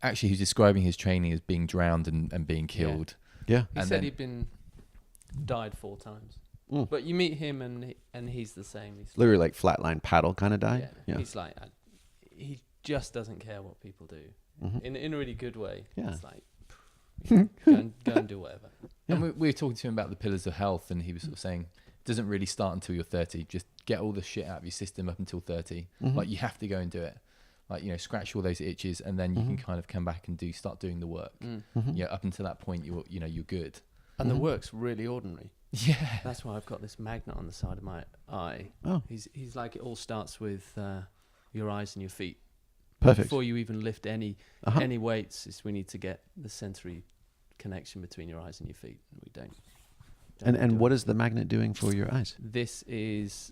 actually he was describing his training as being drowned and being killed. Yeah. He said he'd died 4 times. But you meet him and he's the same. He's literally like flatline paddle kind of died. Yeah. He's like, he just doesn't care what people do in a really good way. Yeah. It's like, go and do whatever. Yeah. And we were talking to him about the pillars of health, and he was sort of saying it doesn't really start until you're 30. Just get all the shit out of your system up until 30. Like, you have to go and do it. Like, you know, scratch all those itches, and then you can kind of come back and start doing the work. Yeah, up until that point, you're good. And the work's really ordinary. Yeah, that's why I've got this magnet on the side of my eye. Oh, he's like, it all starts with your eyes and your feet. Perfect. Before you even lift any weights, we need to get the sensory connection between your eyes and your feet. We don't and what is the magnet doing for your eyes? This is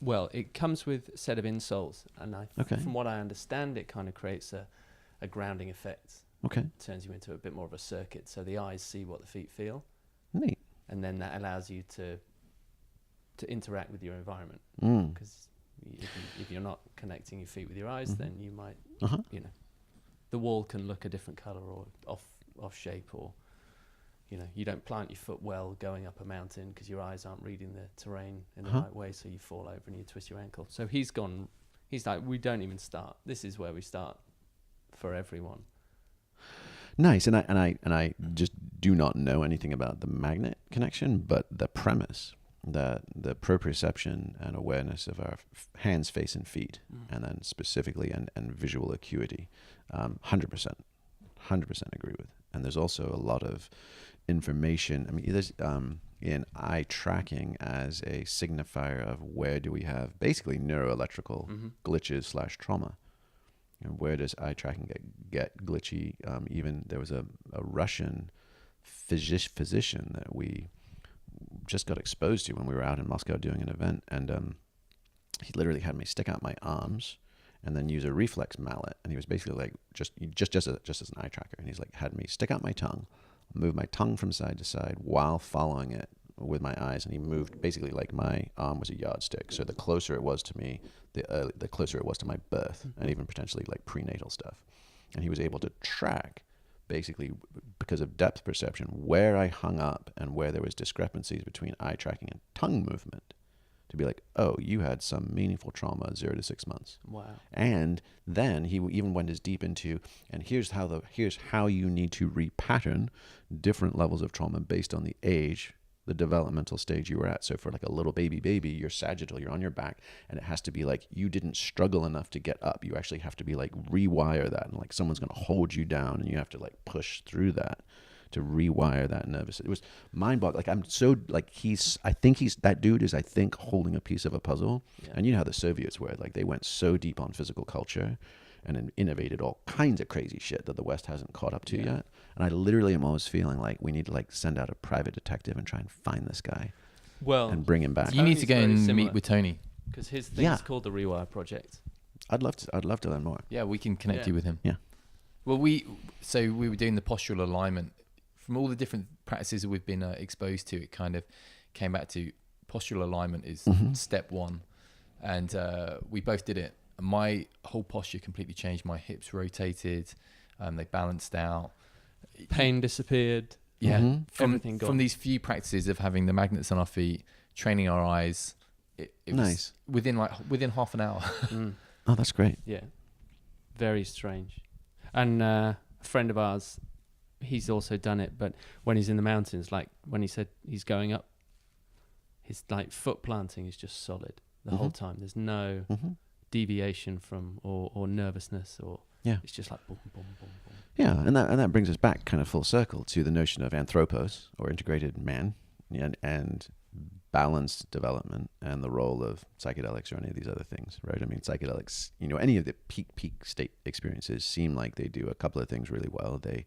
well, it comes with a set of insoles, and from what I understand, it kind of creates a grounding effect. Okay. It turns you into a bit more of a circuit, so the eyes see what the feet feel. Neat. And then that allows you to interact with your environment. Because if you're not connecting your feet with your eyes, then you might, you know, the wall can look a different color or off shape, or, you know, you don't plant your foot well going up a mountain because your eyes aren't reading the terrain in the right way, so you fall over and you twist your ankle. So he's like, we don't even start. This is where we start for everyone. Nice. And I just do not know anything about the magnet connection, but the premise that the proprioception and awareness of our hands, face, and feet, and then specifically and visual acuity, 100% agree with. And there's also a lot of information. I mean, there's in eye tracking as a signifier of where do we have basically neuroelectrical glitches / trauma. And where does eye tracking get glitchy? Even there was a Russian physician that we just got exposed to when we were out in Moscow doing an event, and he literally had me stick out my arms and then use a reflex mallet, and he was basically like just as an eye tracker, and he's like had me stick out my tongue, move my tongue from side to side while following it with my eyes, and he moved basically like my arm was a yardstick. So the closer it was to me, the closer it was to my birth, and even potentially like prenatal stuff. And he was able to track, basically because of depth perception, where I hung up and where there was discrepancies between eye tracking and tongue movement, to be like, oh, you had some meaningful trauma 0 to 6 months. Wow. And then he even went as deep into, and here's how you need to repattern different levels of trauma based on the age, the developmental stage you were at. So for like a little baby, you're sagittal, you're on your back, and it has to be like you didn't struggle enough to get up. You actually have to be like rewire that, and like someone's going to hold you down, and you have to like push through that to rewire that nervous. It was mind-boggling. Like I'm so like that dude is holding a piece of a puzzle. Yeah. And you know how the Soviets were, like they went so deep on physical culture and innovated all kinds of crazy shit that the West hasn't caught up to yet. And I literally am always feeling like we need to like send out a private detective and try and find this guy, and bring him back. You need to go and meet with Tony, because his thing is called the Rewire Project. I'd love to learn more. Yeah, we can connect you with him. Yeah. Well, we were doing the postural alignment. From all the different practices that we've been exposed to, it kind of came back to postural alignment is step one. And we both did it. My whole posture completely changed. My hips rotated. They balanced out. Pain disappeared. Yeah. Everything gone. From these few practices of having the magnets on our feet, training our eyes, it Nice. was within half an hour. Oh, that's great. Yeah. Very strange. And a friend of ours, he's also done it, but when he's in the mountains, like when he said he's going up, his like foot planting is just solid the whole time. There's no deviation from or nervousness or it's just like boom, boom, boom, boom. Yeah, and that brings us back kind of full circle to the notion of anthropos, or integrated man, and balanced development, and the role of psychedelics or any of these other things, right? I mean, psychedelics, any of the peak state experiences seem like they do a couple of things really well. They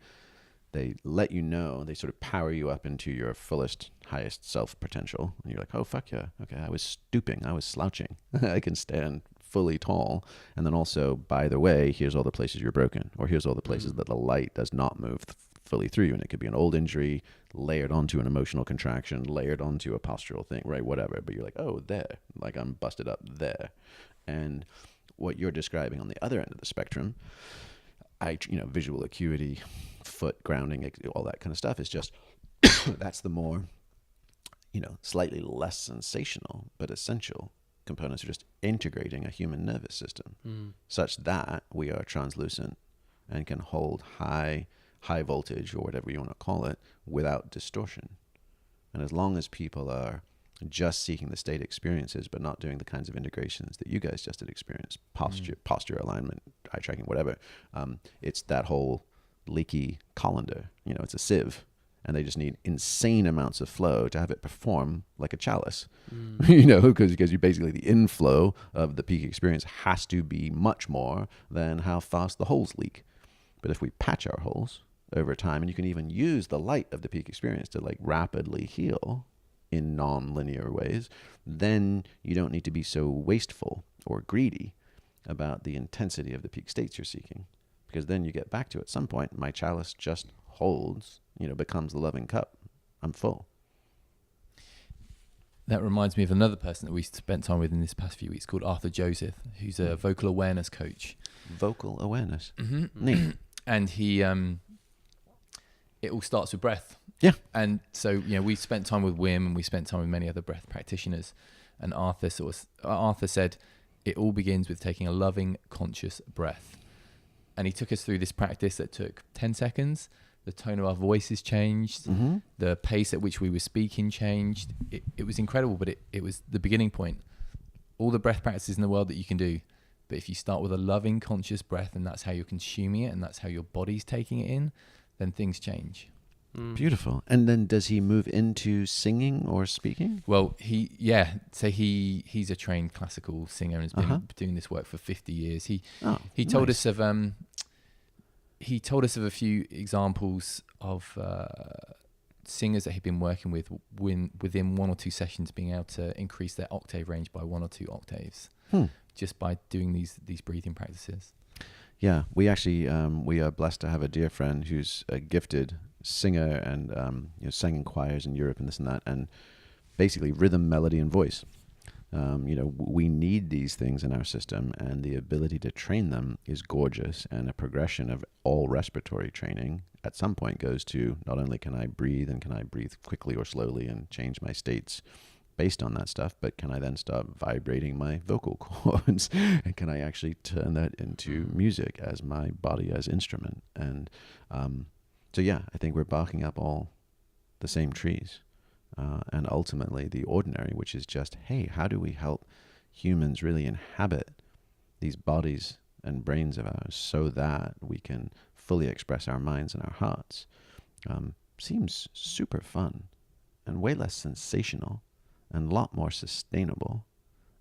let you know, they sort of power you up into your fullest, highest self potential. And you're like, oh, fuck yeah. Okay, I was stooping. I was slouching. I can stand fully tall. And then also, by the way, here's all the places you're broken, or here's all the places that the light does not move fully through you. And it could be an old injury layered onto an emotional contraction, layered onto a postural thing, right? Whatever. But you're like, oh, there. Like I'm busted up there. And what you're describing on the other end of the spectrum, visual acuity, foot grounding, all that kind of stuff is just, that's the more, slightly less sensational, but essential components are just integrating a human nervous system such that we are translucent and can hold high voltage or whatever you want to call it without distortion. And as long as people are just seeking the state experiences, but not doing the kinds of integrations that you guys just did experience, posture alignment, eye tracking, whatever, it's that whole leaky colander, it's a sieve, and they just need insane amounts of flow to have it perform like a chalice, because you basically, the inflow of the peak experience has to be much more than how fast the holes leak. But if we patch our holes over time, and you can even use the light of the peak experience to like rapidly heal in non-linear ways, then you don't need to be so wasteful or greedy about the intensity of the peak states you're seeking. Because then you get back to, at some point, my chalice just holds, becomes the loving cup. I'm full. That reminds me of another person that we spent time with in this past few weeks called Arthur Joseph, who's a vocal awareness coach. Vocal awareness. Neat. And he, it all starts with breath. Yeah. And so, we spent time with Wim, and we spent time with many other breath practitioners. And Arthur said, it all begins with taking a loving, conscious breath. And he took us through this practice that took 10 seconds. The tone of our voices changed. The pace at which we were speaking changed. It was incredible, but it was the beginning point. All the breath practices in the world that you can do. But if you start with a loving, conscious breath, and that's how you're consuming it, and that's how your body's taking it in, then things change. Beautiful. And then does he move into singing or speaking? Well, he's a trained classical singer and has been doing this work for 50 years. He told us of a few examples of singers that he'd been working with within one or two sessions being able to increase their octave range by 1 or 2 octaves just by doing these breathing practices. Yeah, we actually we are blessed to have a dear friend who's a gifted singer and sang in choirs in Europe and this and that, and basically rhythm, melody, and voice. We need these things in our system, and the ability to train them is gorgeous. And a progression of all respiratory training at some point goes to not only can I breathe, and can I breathe quickly or slowly and change my states based on that stuff, but can I then start vibrating my vocal cords and can I actually turn that into music as my body as instrument? And so yeah, I think we're barking up all the same trees. And ultimately the ordinary, which is just, hey, how do we help humans really inhabit these bodies and brains of ours so that we can fully express our minds and our hearts, seems super fun and way less sensational and a lot more sustainable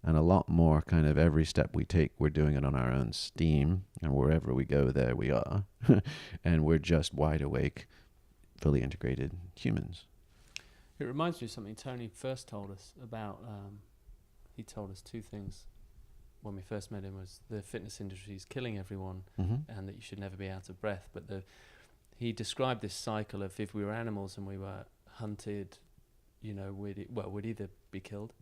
and a lot more kind of every step we take, we're doing it on our own steam, and wherever we go, there we are. And we're just wide awake, fully integrated humans. It reminds me of something Tony first told us about. He told us 2 things when we first met him: was the fitness industry is killing everyone, and that you should never be out of breath. But he described this cycle of, if we were animals and we were hunted, we'd either be killed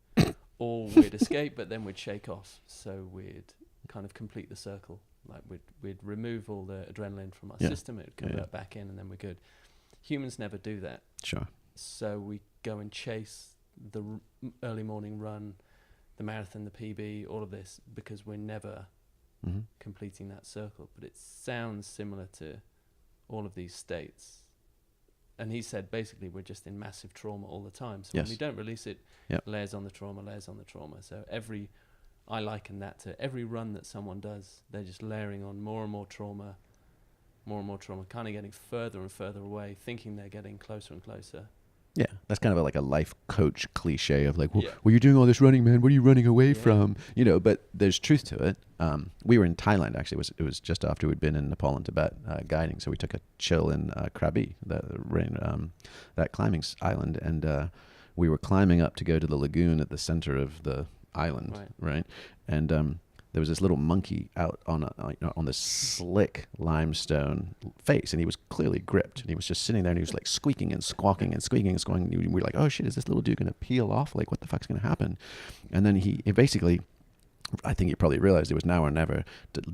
or we'd escape, but then we'd shake off. So we'd kind of complete the circle. Like we'd remove all the adrenaline from our system, it would convert back in, and then we're good. Humans never do that. Sure. So we go and chase the early morning run, the marathon, the PB, all of this, because we're never completing that circle. But it sounds similar to all of these states. And he said basically we're just in massive trauma all the time. So when we don't release it, layers on the trauma, layers on the trauma. So I liken that to every run that someone does, they're just layering on more and more trauma, kind of getting further and further away, thinking they're getting closer and closer. Yeah, that's kind of like a life coach cliche of like, well, you're doing all this running, man. What are you running away from? You know, but there's truth to it. We were in Thailand, actually. It was just after we'd been in Nepal and Tibet guiding. So we took a chill in Krabi, that climbing island. And we were climbing up to go to the lagoon at the center of the island, right? And there was this little monkey out on this slick limestone face, and he was clearly gripped, and he was just sitting there, and he was like squeaking and squawking and squeaking and squawking. And we were like, oh shit, is this little dude gonna peel off? Like, what the fuck's gonna happen? And then he basically, I think he probably realized it was now or never,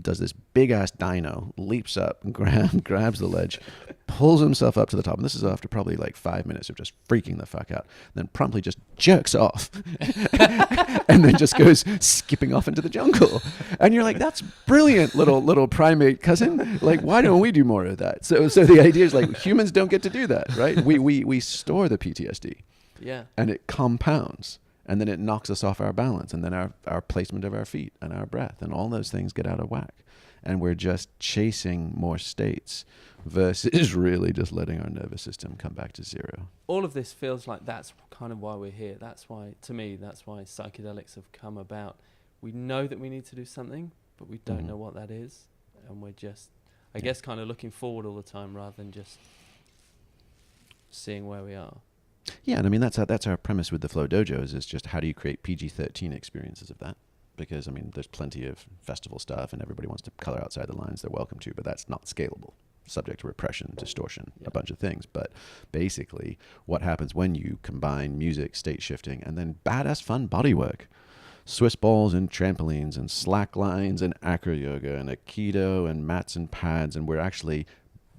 does this big ass dino, leaps up and grabs the ledge, pulls himself up to the top, and this is after probably like 5 minutes of just freaking the fuck out, then promptly just jerks off and then just goes skipping off into the jungle. And you're like, that's brilliant, little primate cousin. Like, why don't we do more of that? So the idea is like, humans don't get to do that, right? We store the PTSD, and it compounds. And then it knocks us off our balance, and then our placement of our feet and our breath and all those things get out of whack. And we're just chasing more states versus really just letting our nervous system come back to zero. All of this feels like that's kind of why we're here. That's why, to me, that's why psychedelics have come about. We know that we need to do something, but we don't know what that is. And we're just, I guess, kind of looking forward all the time rather than just seeing where we are. Yeah, and I mean, that's our premise with the Flow Dojos, is just how do you create PG-13 experiences of that? Because, I mean, there's plenty of festival stuff and everybody wants to color outside the lines they're welcome to, but that's not scalable. Subject to repression, distortion, a bunch of things. But basically, what happens when you combine music, state shifting, and then badass fun bodywork? Swiss balls and trampolines and slack lines and acro yoga and aikido and mats and pads, and we're actually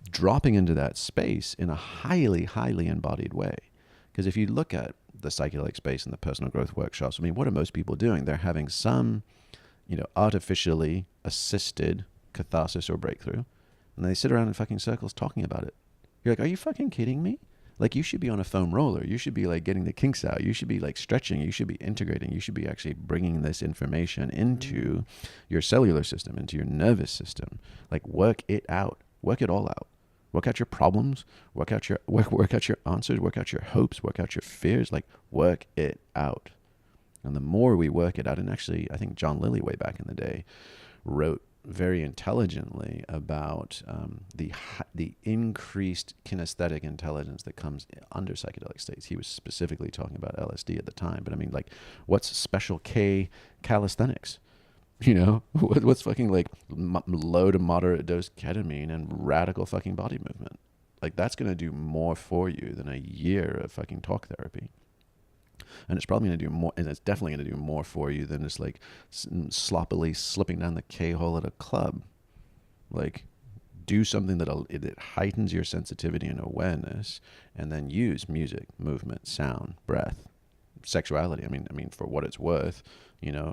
dropping into that space in a highly, highly embodied way. Because if you look at the psychedelic space and the personal growth workshops, I mean, what are most people doing? They're having some, artificially assisted catharsis or breakthrough, and they sit around in fucking circles talking about it. You're like, are you fucking kidding me? Like, you should be on a foam roller. You should be like getting the kinks out. You should be like stretching. You should be integrating. You should be actually bringing this information into your cellular system, into your nervous system. Like, work it out. Work it all out. Work out your problems, work out your answers, work out your hopes, work out your fears, like, work it out. And the more we work it out, and actually I think John Lilly way back in the day wrote very intelligently about the increased kinesthetic intelligence that comes under psychedelic states. He was specifically talking about LSD at the time, but I mean, like, what's special K calisthenics? What's fucking like low to moderate dose ketamine and radical fucking body movement? Like, that's going to do more for you than a year of fucking talk therapy. And it's probably going to do more, and it's definitely going to do more for you than just like sloppily slipping down the K-hole at a club. Like, do something that heightens your sensitivity and awareness, and then use music, movement, sound, breath, sexuality. I mean, for what it's worth,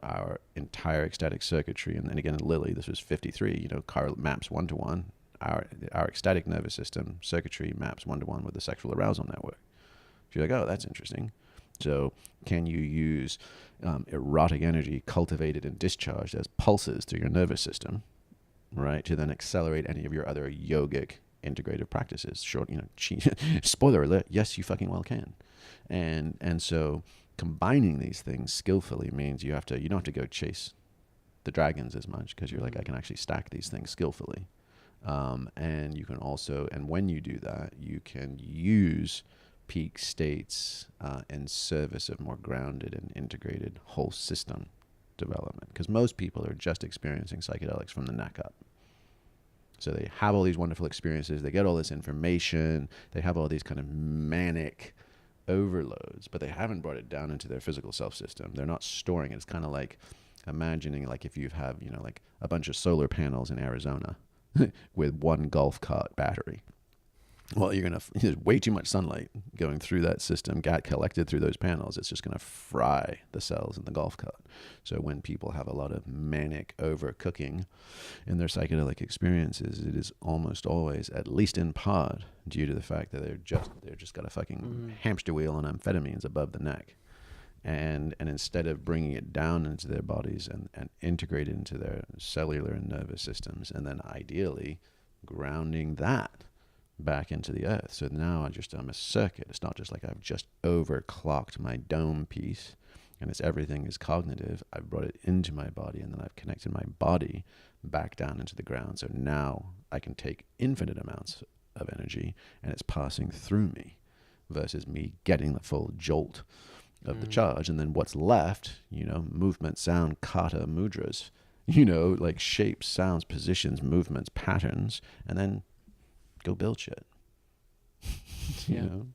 our entire ecstatic circuitry, and then again in Lilly, this was 53, Carl maps 1-to-1. Our ecstatic nervous system circuitry maps 1-to-1 with the sexual arousal network. So you're like, oh, that's interesting. So can you use erotic energy cultivated and discharged as pulses through your nervous system, right, to then accelerate any of your other yogic integrative practices? Short, spoiler alert, yes, you fucking well can. And so combining these things skillfully means you don't have to go chase the dragons as much, because you're like, I can actually stack these things skillfully. And you can also, and when you do that, you can use peak states in service of more grounded and integrated whole system development. Because most people are just experiencing psychedelics from the neck up. So they have all these wonderful experiences, they get all this information, they have all these kind of manic overloads, but they haven't brought it down into their physical self system. They're not storing it. It's kind of like imagining like if you have, like a bunch of solar panels in Arizona with one golf cart battery. Well, there's way too much sunlight going through that system, got collected through those panels. It's just going to fry the cells in the golf cart. So when people have a lot of manic overcooking in their psychedelic experiences, it is almost always, at least in part, due to the fact that they're just got a fucking hamster wheel on amphetamines above the neck. And instead of bringing it down into their bodies and integrate it into their cellular and nervous systems, and then ideally grounding that back into the earth. So now I'm a circuit. It's not just like I've just overclocked my dome piece and everything is cognitive. I've brought it into my body, and then I've connected my body back down into the ground. So now I can take infinite amounts of energy and it's passing through me versus me getting the full jolt of the charge. And then what's left, movement, sound, kata, mudras, like shapes, sounds, positions, movements, patterns, and then go build shit. you know?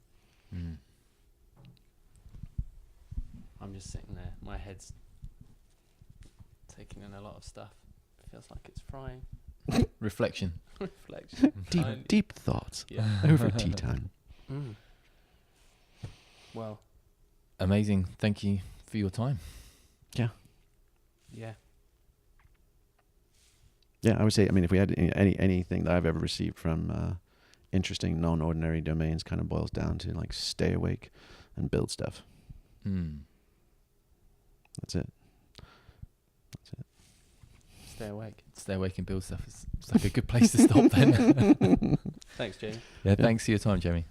I'm just sitting there. My head's taking in a lot of stuff. It feels like it's frying. Reflection. Deep thoughts over tea time. Well, amazing. Thank you for your time. Yeah. Yeah, I would say, if we had anything that I've ever received from interesting, non-ordinary domains, kind of boils down to like stay awake and build stuff. That's it. stay awake. Stay awake and build stuff. It's like a good place to stop then. Thanks, Jamie. Yeah, thanks for your time, Jamie.